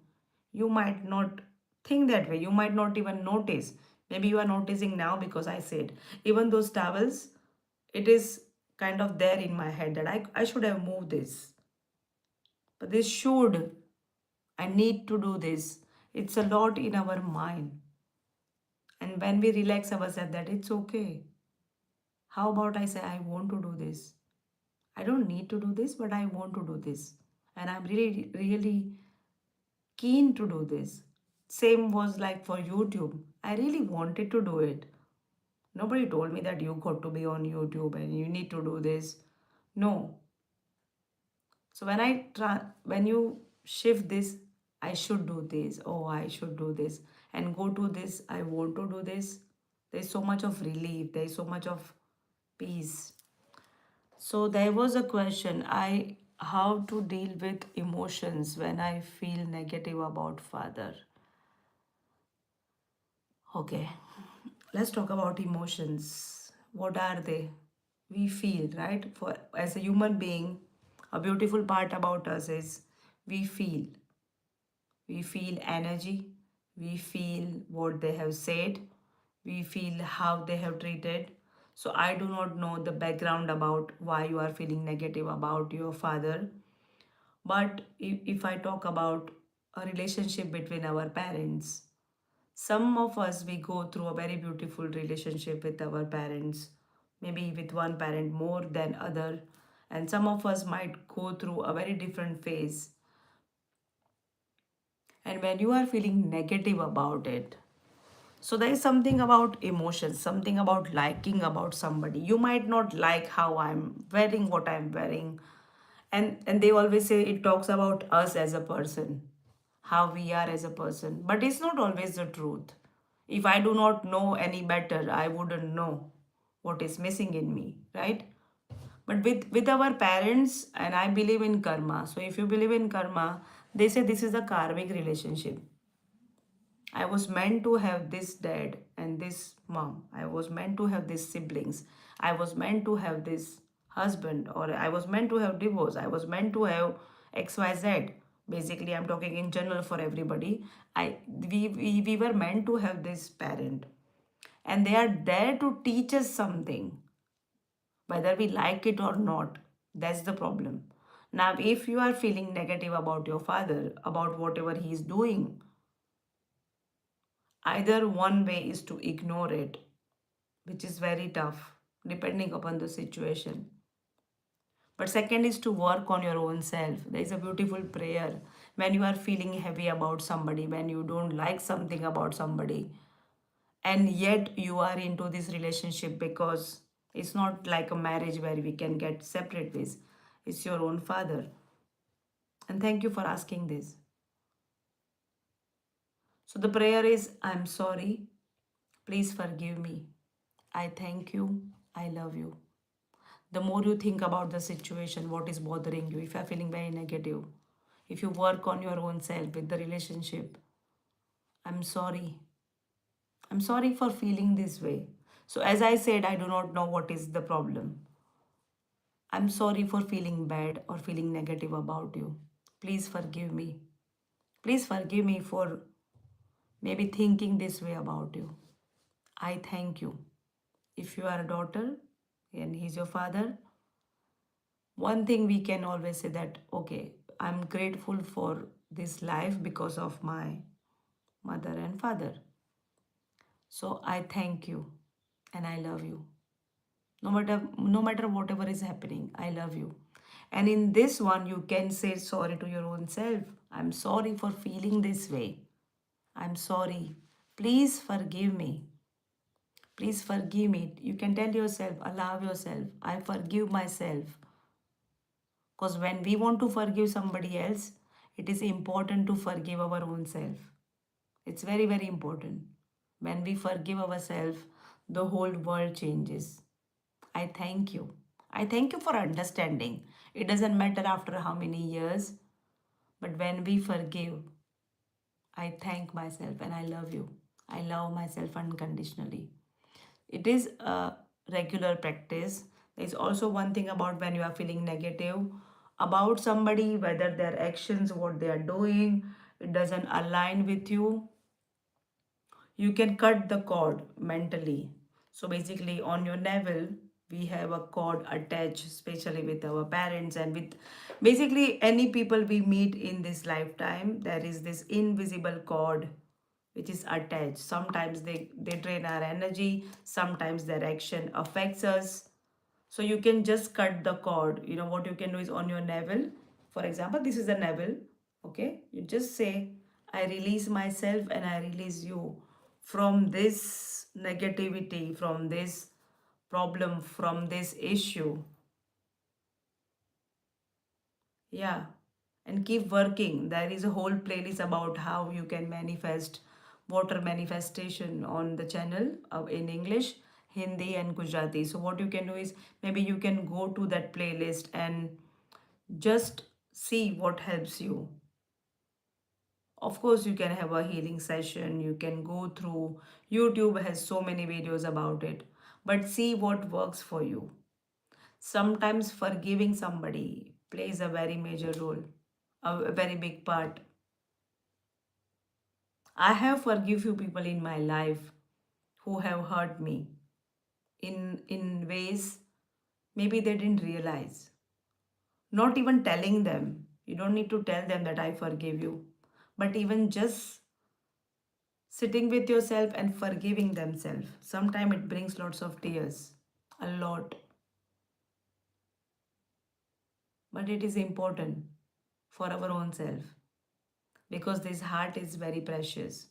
you might not Think that way. You might not even notice. Maybe you are noticing now because I said, even those towels, it is kind of there in my head that I should have moved this. But this should, I need to do this. It's a lot in our mind. And when we relax ourselves that it's okay. How about I say, I want to do this? I don't need to do this, but I want to do this. And I'm really, really keen to do this. Same was like for YouTube. I really wanted to do it. Nobody told me that you got to be on YouTube and you need to do this. No. So when you shift this, I should do this. Oh, I should do this, and go to this. I want to do this. There's so much of relief. There's so much of peace. So there was a question. I how to deal with emotions when I feel negative about father. Okay, let's talk about emotions. What are they? We feel, right? For as a human being, a beautiful part about us is we feel. We feel energy. We feel what they have said. We feel how they have treated. So I do not know the background about why you are feeling negative about your father. But if I talk about a relationship between our parents, some of us we go through a very beautiful relationship with our parents, maybe with one parent more than other, and some of us might go through a very different phase. And when you are feeling negative about it, so there is something about emotions, something about liking about somebody. You might not like how I'm wearing what I'm wearing. And they always say it talks about us as a person, how we are as a person. But it's not always the truth. If I do not know any better, I wouldn't know what is missing in me, right? But with our parents, and I believe in karma. So if you believe in karma, they say this is a karmic relationship. I was meant to have this dad and this mom. I was meant to have these siblings. I was meant to have this husband, or I was meant to have divorce. I was meant to have XYZ. Basically, I'm talking in general for everybody. We were meant to have this parent. And they are there to teach us something, whether we like it or not. That's the problem. Now, if you are feeling negative about your father, about whatever he is doing, either one way is to ignore it, which is very tough depending upon the situation. But second is to work on your own self. There is a beautiful prayer when you are feeling heavy about somebody, when you don't like something about somebody, and yet you are into this relationship because it's not like a marriage where we can get separate ways. It's your own father. And thank you for asking this. So the prayer is, I'm sorry. Please forgive me. I thank you. I love you. The more you think about the situation, what is bothering you, if you're feeling very negative, if you work on your own self with the relationship, I'm sorry. I'm sorry for feeling this way. So, as I said, I do not know what is the problem. I'm sorry for feeling bad or feeling negative about you. Please forgive me. Please forgive me for maybe thinking this way about you. I thank you. If you are a daughter and he's your father, one thing we can always say that, okay, I'm grateful for this life because of my mother and father. So I thank you and I love you. No matter whatever is happening, I love you. And in this one, you can say sorry to your own self. I'm sorry for feeling this way. I'm sorry. Please forgive me. Please forgive me. You can tell yourself, allow yourself, I forgive myself. Because when we want to forgive somebody else, it is important to forgive our own self. It's very, very important. When we forgive ourselves, the whole world changes. I thank you. I thank you for understanding. It doesn't matter after how many years, but when we forgive, I thank myself and I love you. I love myself unconditionally. It is a regular practice. There's also one thing about when you are feeling negative about somebody, whether their actions, what they are doing, it doesn't align with you. You can cut the cord mentally. So basically, on your navel, we have a cord attached, especially with our parents and with basically any people we meet in this lifetime. There is this invisible cord which is attached. Sometimes they drain our energy, sometimes their action affects us. So you can just cut the cord. You know what you can do is on your navel. For example, this is the navel. Okay, you just say, I release myself and I release you from this negativity, from this problem, from this issue. Yeah, and keep working. There is a whole playlist about how you can manifest water manifestation on the channel in English, Hindi, and Gujarati. So, what you can do is maybe you can go to that playlist and just see what helps you. Of course, you can have a healing session, you can go through. YouTube has so many videos about it, but see what works for you. Sometimes forgiving somebody plays a very major role, a very big part. I have forgive few people in my life who have hurt me in ways maybe they didn't realize. Not even telling them. You don't need to tell them that I forgive you. But even just sitting with yourself and forgiving themselves. Sometimes it brings lots of tears. A lot. But it is important for our own self. Because this heart is very precious.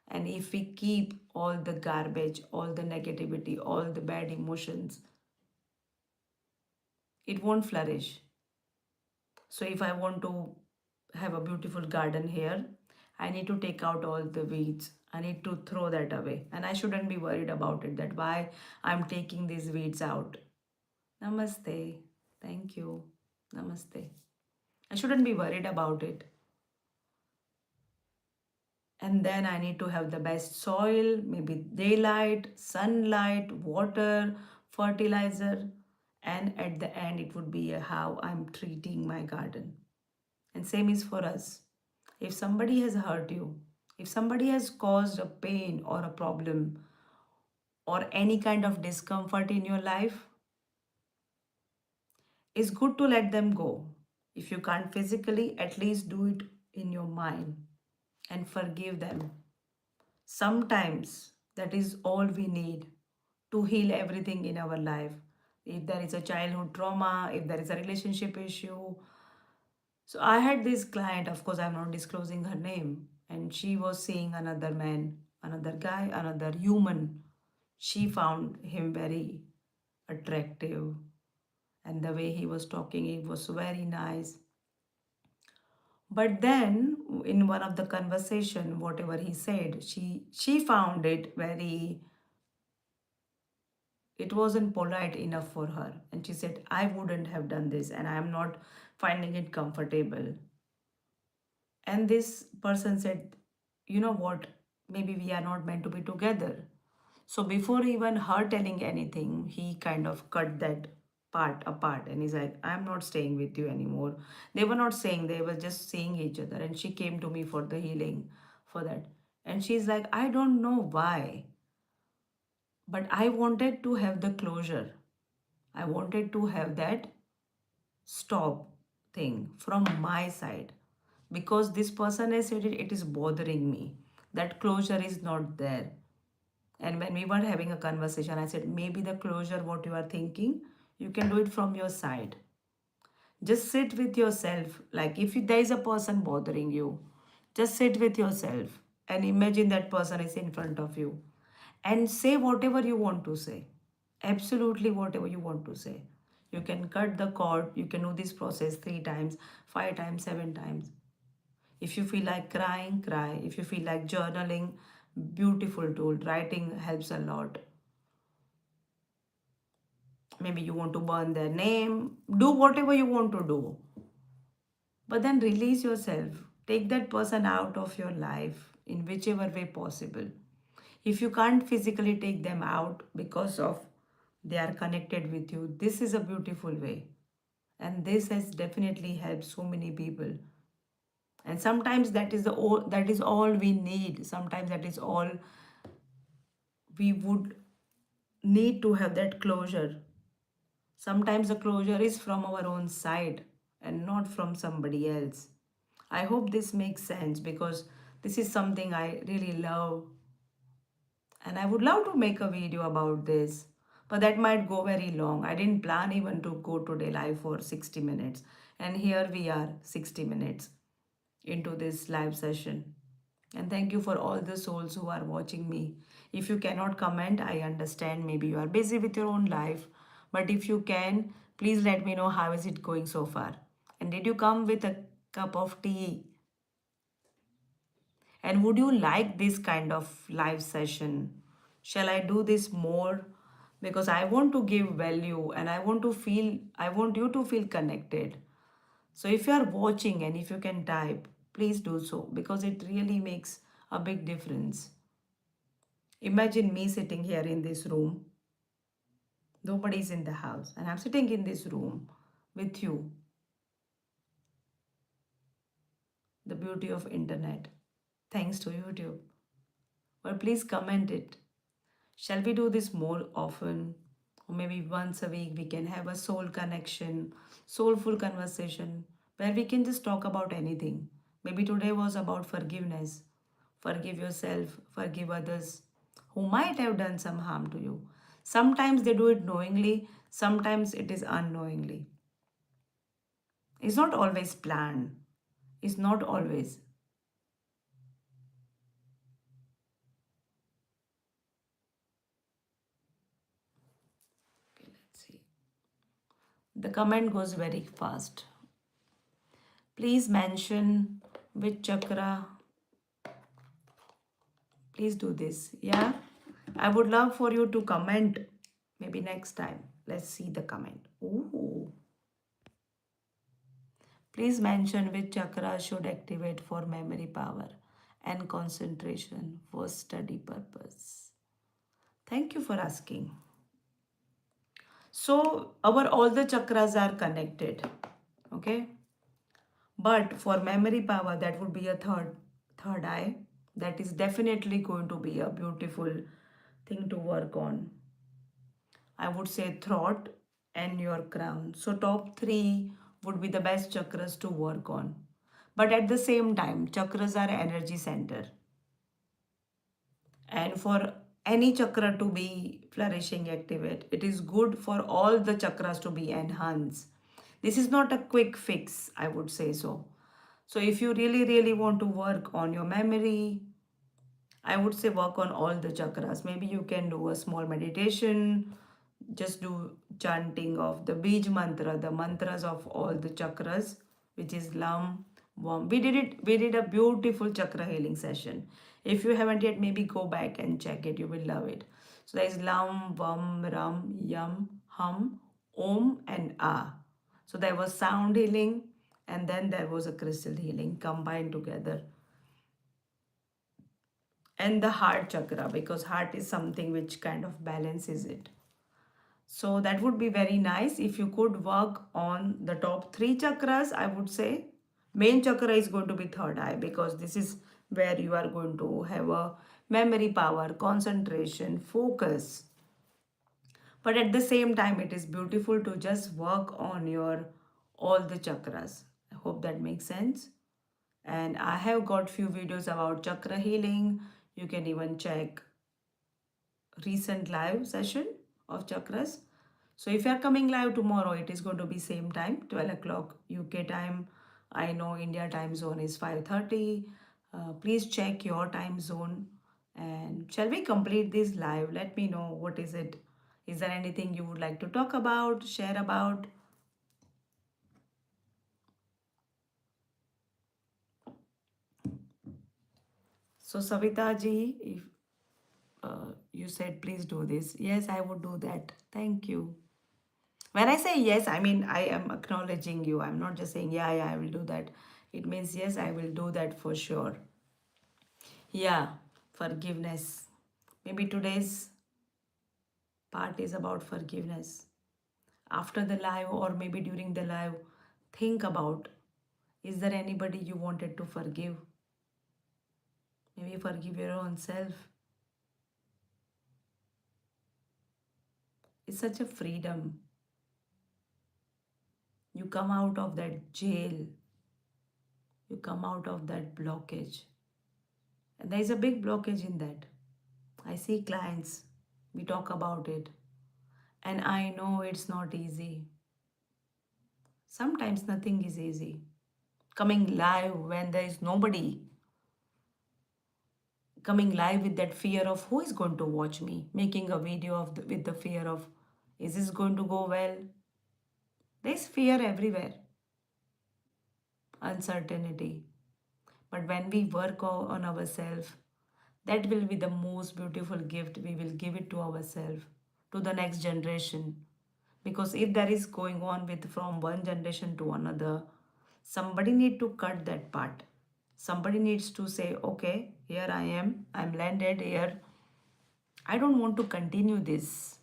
And if we keep all the garbage, all the negativity, all the bad emotions, it won't flourish. So if I want to have a beautiful garden here, I need to take out all the weeds. I need to throw that away. And I shouldn't be worried about it, that why I'm taking these weeds out. Namaste. Thank you. Namaste. I shouldn't be worried about it. And then I need to have the best soil, maybe daylight, sunlight, water, fertilizer, and at the end it would be how I'm treating my garden. And same is for us. If somebody has hurt you, if somebody has caused a pain or a problem or any kind of discomfort in your life, it's good to let them go. If you can't physically, at least do it in your mind and forgive them. Sometimes that is all we need to heal everything in our life. If there is a childhood trauma, if there is a relationship issue. So I had this client, of course, I'm not disclosing her name, and she was seeing another man, another guy, another human. She found him very attractive, and the way he was talking, it was very nice. But then, in one of the conversation, whatever he said, she found it very, it wasn't polite enough for her, and she said, I wouldn't have done this, and I am not finding it comfortable. And this person said, you know what, maybe we are not meant to be together. So before even her telling anything, he kind of cut that part apart and he's like, I'm not staying with you anymore. They were not saying, they were just seeing each other. And she came to me for the healing for that. And she's like, I don't know why, but I wanted to have the closure. I wanted to have that stop thing from my side because this person has said it, it is bothering me. That closure is not there. And when we were having a conversation, I said, maybe the closure, what you are thinking, you can do it from your side. Just sit with yourself. Like if there is a person bothering you, just sit with yourself and imagine that person is in front of you and say whatever you want to say. Absolutely whatever you want to say. You can cut the cord. You can do this process 3 times, 5 times, 7 times. If you feel like crying, cry. If you feel like journaling, beautiful tool. Writing helps a lot. Maybe you want to burn their name. Do whatever you want to do. But then release yourself. Take that person out of your life in whichever way possible. If you can't physically take them out because of they are connected with you, this is a beautiful way. And this has definitely helped so many people. And sometimes that is all we need. Sometimes that is all we would need to have that closure. Sometimes the closure is from our own side and not from somebody else. I hope this makes sense because this is something I really love and I would love to make a video about this. But that might go very long. I didn't plan even to go today live for 60 minutes. And here we are, 60 minutes into this live session. And thank you for all the souls who are watching me. If you cannot comment, I understand. Maybe you are busy with your own life. But if you can, please let me know how is it going so far. And did you come with a cup of tea? And would you like this kind of live session? Shall I do this more? Because I want to give value and I want you to feel connected. So if you are watching and if you can type, please do so because it really makes a big difference. Imagine me sitting here in this room. Nobody's in the house and I'm sitting in this room with you. The beauty of internet. Thanks to YouTube. But please comment it. Shall we do this more often? Or maybe once a week we can have a soul connection, soulful conversation where we can just talk about anything. Maybe today was about forgiveness. Forgive yourself, forgive others who might have done some harm to you. Sometimes they do it knowingly, sometimes it is unknowingly. It's not always planned. It's not always. Okay, let's see. The comment goes very fast. Please mention which chakra. Please do this. Yeah. I would love for you to comment maybe next time. Let's see the comment. Ooh. Please mention which chakra should activate for memory power and concentration for study purpose. Thank you for asking. So our all the chakras are connected. Okay. But for memory power, that would be a third eye. That is definitely going to be a beautiful thing to work on. I would say throat and your crown. So top three would be the best chakras to work on. But at the same time, chakras are energy center. And for any chakra to be flourishing, activate, it is good for all the chakras to be enhanced. This is not a quick fix, I would say so. So if you really, really want to work on your memory, I would say work on all the chakras. Maybe you can do a small meditation, just do chanting of the Bij mantra, the mantras of all the chakras, which is Lam, Vam. We did a beautiful chakra healing session. If you haven't yet, maybe go back and check it. You will love it. So there is Lam, Vam, Ram, Yam, Hum, Om, and Ah. So there was sound healing, and then there was a crystal healing combined together. And the heart chakra, because heart is something which kind of balances it. So that would be very nice if you could work on the top three chakras, I would say. Main chakra is going to be third eye because this is where you are going to have a memory power, concentration, focus. But at the same time, it is beautiful to just work on your all the chakras. I hope that makes sense. And I have got few videos about chakra healing. You can even check recent live session of chakras. So if you are coming live tomorrow, it is going to be same time, 12 o'clock UK time. I know India time zone is 5:30. Please check your time zone. And shall we complete this live? Let me know what is it. Is there anything you would like to talk about, share about? So Savita ji, if you said please do this, yes, I would do that. Thank you. When I say yes, I mean I am acknowledging you. I'm not just saying, yeah, I will do that. It means, yes, I will do that for sure. Yeah, forgiveness. Maybe today's part is about forgiveness. After the live, or maybe during the live, think about, is there anybody you wanted to forgive? Maybe forgive your own self. is such a freedom. You come out of that jail, you come out of that blockage. And there is a big blockage in that. I see clients, we talk about it, and I know it's not easy. Sometimes nothing is easy. Coming live when there is nobody, coming live with that fear of who is going to watch me, making a video with the fear of is this going to go well? There's fear everywhere, uncertainty. But when we work on ourselves, that will be the most beautiful gift we will give it to ourselves, to the next generation. Because if there is going on with from one generation to another, somebody need to cut that part. Somebody needs to say, okay, here I am, I'm landed here. I don't want to continue this.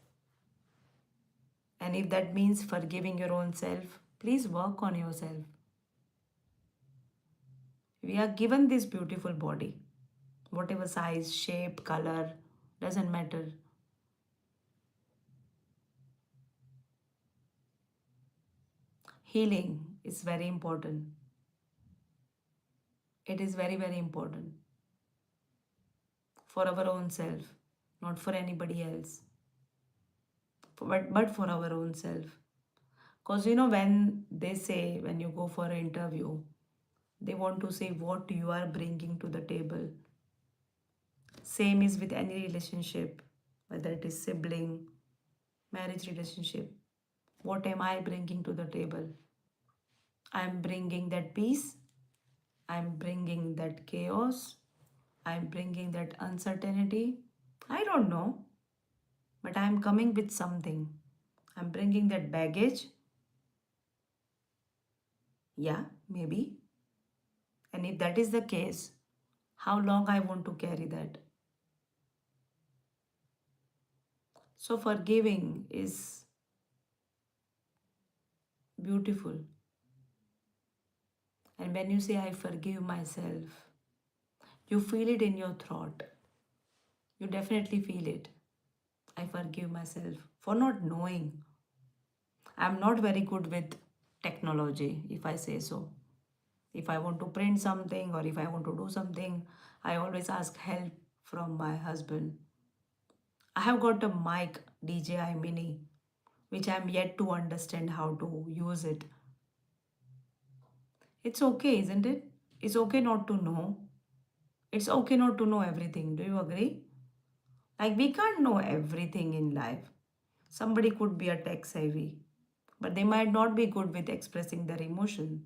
And if that means forgiving your own self, please work on yourself. We are given this beautiful body, whatever size, shape, color, doesn't matter. Healing is very important. It is very, very important for our own self, not for anybody else, but for our own self. Because when they say, when you go for an interview, they want to say what you are bringing to the table. Same is with any relationship, whether it is sibling, marriage relationship. What am I bringing to the table? I'm bringing that peace. I'm bringing that chaos. I'm bringing that uncertainty. I don't know, but I'm coming with something. I'm bringing that baggage. Yeah, maybe. And if that is the case, how long I want to carry that? So forgiving is beautiful. And when you say, I forgive myself, you feel it in your throat. You definitely feel it. I forgive myself for not knowing. I'm not very good with technology, if I say so. If I want to print something or if I want to do something, I always ask help from my husband. I have got a mic DJI Mini, which I'm yet to understand how to use it. It's okay, isn't it? It's okay not to know. It's okay not to know everything. Do you agree? Like, we can't know everything in life. Somebody could be a tech savvy, but they might not be good with expressing their emotion.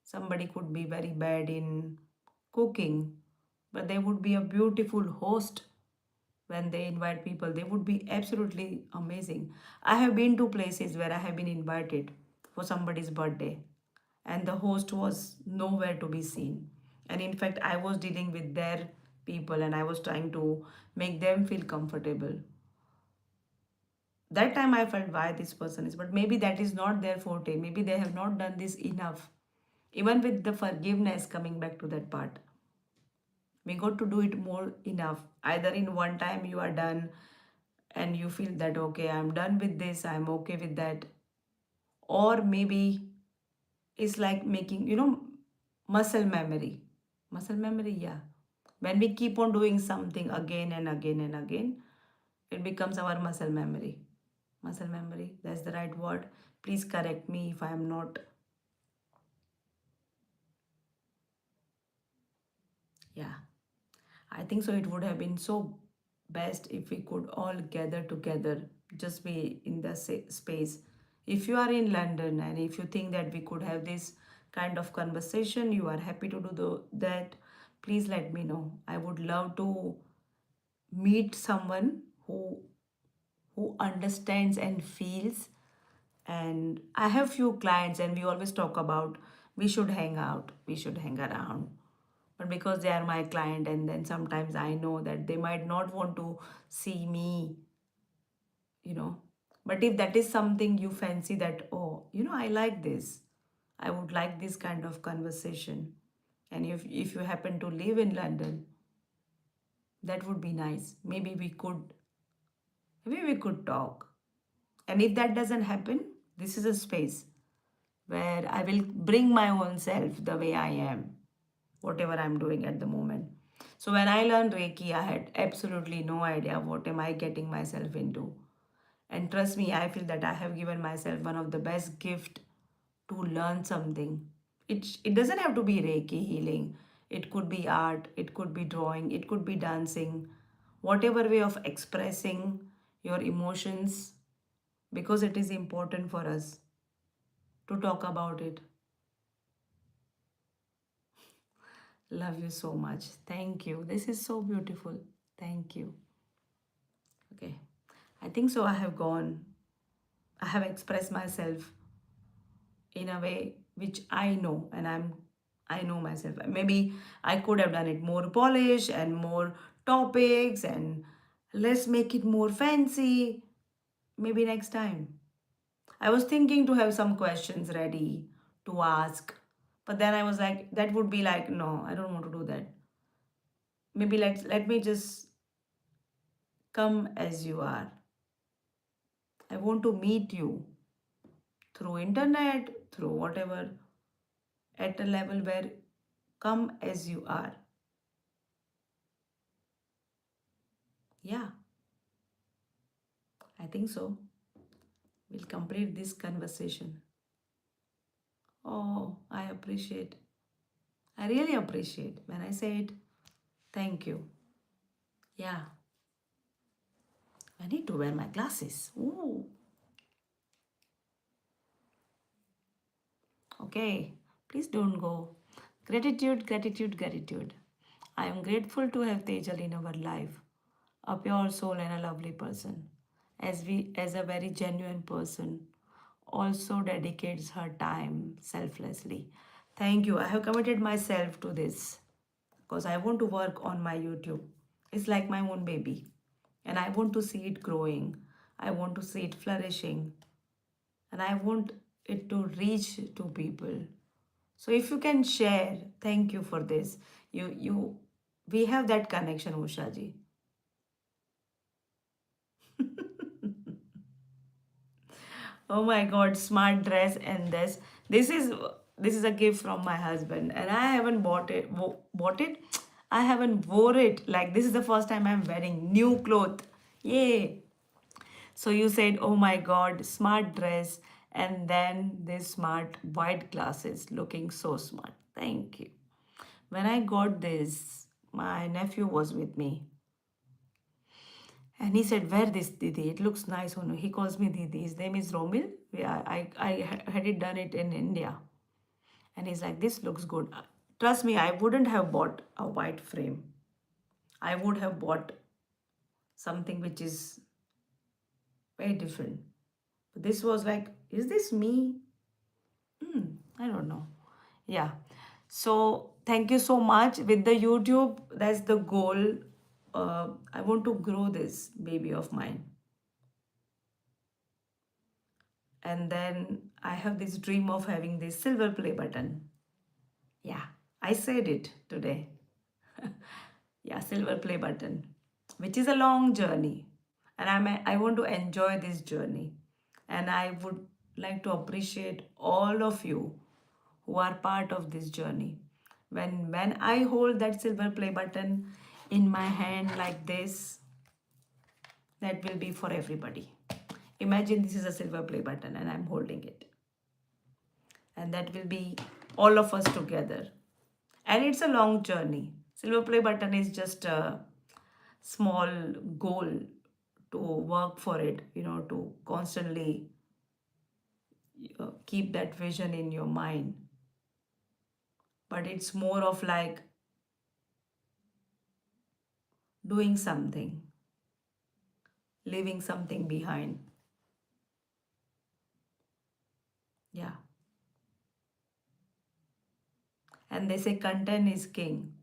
Somebody could be very bad in cooking, but they would be a beautiful host when they invite people. They would be absolutely amazing. I have been to places where I have been invited for somebody's birthday, and the host was nowhere to be seen. And in fact, I was dealing with their people and I was trying to make them feel comfortable. That time I felt why this person is, but maybe that is not their forte. Maybe they have not done this enough. Even with the forgiveness, coming back to that part, we got to do it more enough. Either in one time you are done and you feel that okay, I'm done with this, I'm okay with that, or maybe it's like making, muscle memory. Muscle memory, yeah. When we keep on doing something again and again and again, it becomes our muscle memory. Muscle memory, that's the right word. Please correct me if I am not. Yeah, I think so. It would have been so best if we could all gather together, just be in the space. If you are in London and if you think that we could have this kind of conversation, you are happy to do that, please let me know. I would love to meet someone who understands and feels. And I have few clients and we always talk about we should hang out, we should hang around, but because they are my client and then sometimes I know that they might not want to see me, you know but if that is something you fancy, that oh, I like this, I would like this kind of conversation, and if you happen to live in London, that would be nice. Maybe we could talk. And if that doesn't happen, this is a space where I will bring my own self the way I am, whatever I'm doing at the moment. So when I learned Reiki, I had absolutely no idea what am I getting myself into. And trust me, I feel that I have given myself one of the best gift to learn something. It doesn't have to be Reiki healing. It could be art, it could be drawing, it could be dancing, whatever way of expressing your emotions, because it is important for us to talk about it. Love you so much. Thank you. This is so beautiful. Thank you. Okay. I think so. I have gone. I have expressed myself in a way which I know, and I know myself. Maybe I could have done it more polished and more topics, and let's make it more fancy. Maybe next time. I was thinking to have some questions ready to ask, but then I was like, that would be like, no, I don't want to do that. Maybe let me just come as you are. I want to meet you through internet, through whatever, at a level where come as you are. Yeah, I think so. We'll complete this conversation. Oh, I appreciate. I really appreciate when I say it. Thank you. Yeah, I need to wear my glasses. Ooh. Okay, please don't go. Gratitude, gratitude, gratitude. I am grateful to have Tejal in our life, a pure soul and a lovely person. As a very genuine person, also dedicates her time selflessly. Thank you. I have committed myself to this because I want to work on my YouTube. It's like my own baby, and I want to see it growing. I want to see it flourishing, and I want it to reach to people. So if you can share, thank you for this. You we have that connection, Usha ji. Oh my god, smart dress and this. This is this is a gift from my husband, and I haven't bought it. I haven't wore it. Like this is the first time I'm wearing new cloth. Yay. So you said, "Oh my god, smart dress," and then this smart white glasses looking so smart. Thank you. When I got this, my nephew was with me. And he said, "Wear this, Didi. It looks nice on you." He calls me Didi. His name is Romil. Yeah, had it done it in India. And he's like, "This looks good." Trust me, I wouldn't have bought a white frame. I would have bought something which is very different. But this was like, is this me? I don't know. Yeah. So thank you so much. With the YouTube, that's the goal. I want to grow this baby of mine. And then I have this dream of having this silver play button. Yeah, I said it today. Yeah, silver play button, which is a long journey. And I want to enjoy this journey. And I would like to appreciate all of you who are part of this journey. When I hold that silver play button in my hand like this, that will be for everybody. Imagine this is a silver play button and I'm holding it. And that will be all of us together. And it's a long journey. Silver play button is just a small goal to work for it, to constantly keep that vision in your mind. But it's more of like doing something, leaving something behind. Yeah. And they say content is king.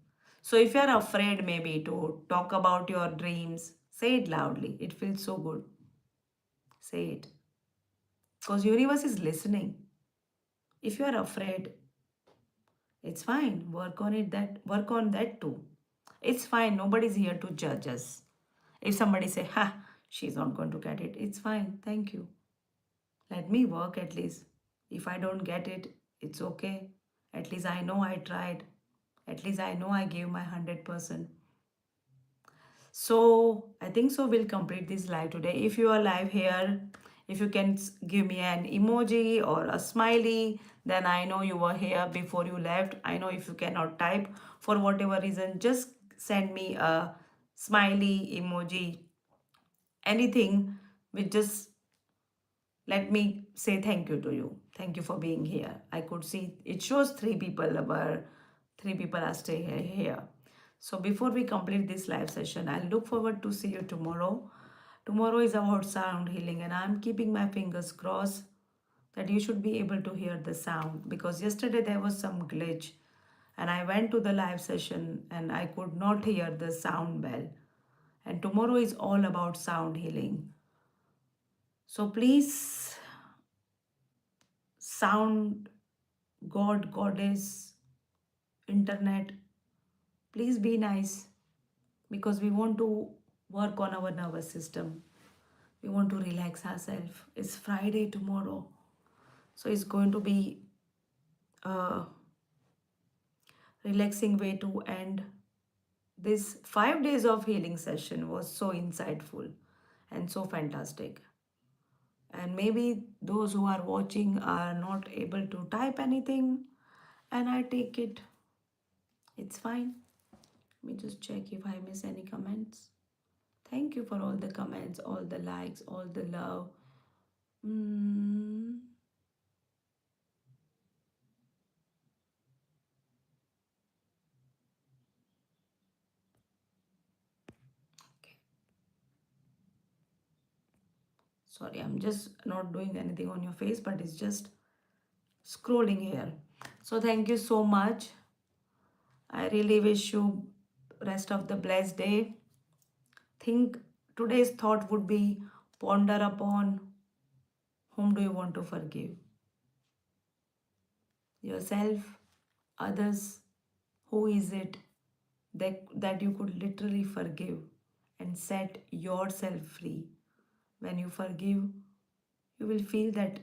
So if you're afraid maybe to talk about your dreams, say it loudly. It feels so good. Say it. Because universe is listening. If you are afraid, it's fine. Work on that too. It's fine. Nobody's here to judge us. If somebody say, "Ha, she's not going to get it," it's fine. Thank you. Let me work at least. If I don't get it, it's okay. At least I know I tried. At least I know I gave my 100%. So I think so we'll complete this live today. If you are live here, if you can give me an emoji or a smiley, then I know you were here before you left. I know if you cannot type for whatever reason, just send me a smiley emoji, anything with just let me say thank you to you. Thank you for being here. I could see it shows three people are staying here. So before we complete this live session, I look forward to see you tomorrow. Tomorrow is about sound healing, and I'm keeping my fingers crossed that you should be able to hear the sound, because yesterday there was some glitch and I went to the live session and I could not hear the sound well. And tomorrow is all about sound healing. So please, sound, God, goddess, internet, please be nice, because we want to work on our nervous system. We want to relax ourselves. It's Friday tomorrow. So it's going to be a relaxing way to end this 5 days of healing session. Was so insightful and so fantastic. And maybe those who are watching are not able to type anything, and I take it. It's fine. Let me just check if I miss any comments. Thank you for all the comments, all the likes, all the love. Mm, okay. Sorry, I'm just not doing anything on your face, but it's just scrolling here. So thank you so much. I really wish you rest of the blessed day. Think today's thought would be ponder upon whom do you want to forgive? Yourself, others, who is it that you could literally forgive and set yourself free? When you forgive, you will feel that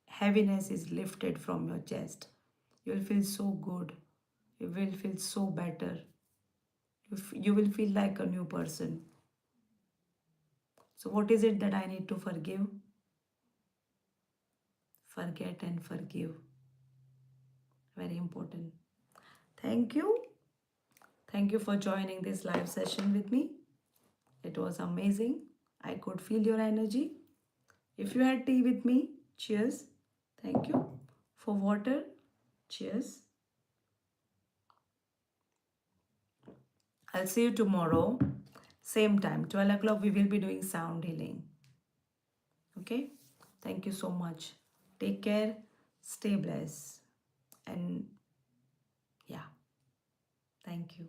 heaviness is lifted from your chest. You will feel so good. You will feel so better. You will feel like a new person. So, what is it that I need to forgive? Forget and forgive. Very important. Thank you. Thank you for joining this live session with me. It was amazing. I could feel your energy. If you had tea with me, cheers. Thank you. For water, cheers. I'll see you tomorrow. Same time, 12 o'clock, we will be doing sound healing. Okay? Thank you so much. Take care. Stay blessed. And yeah, thank you.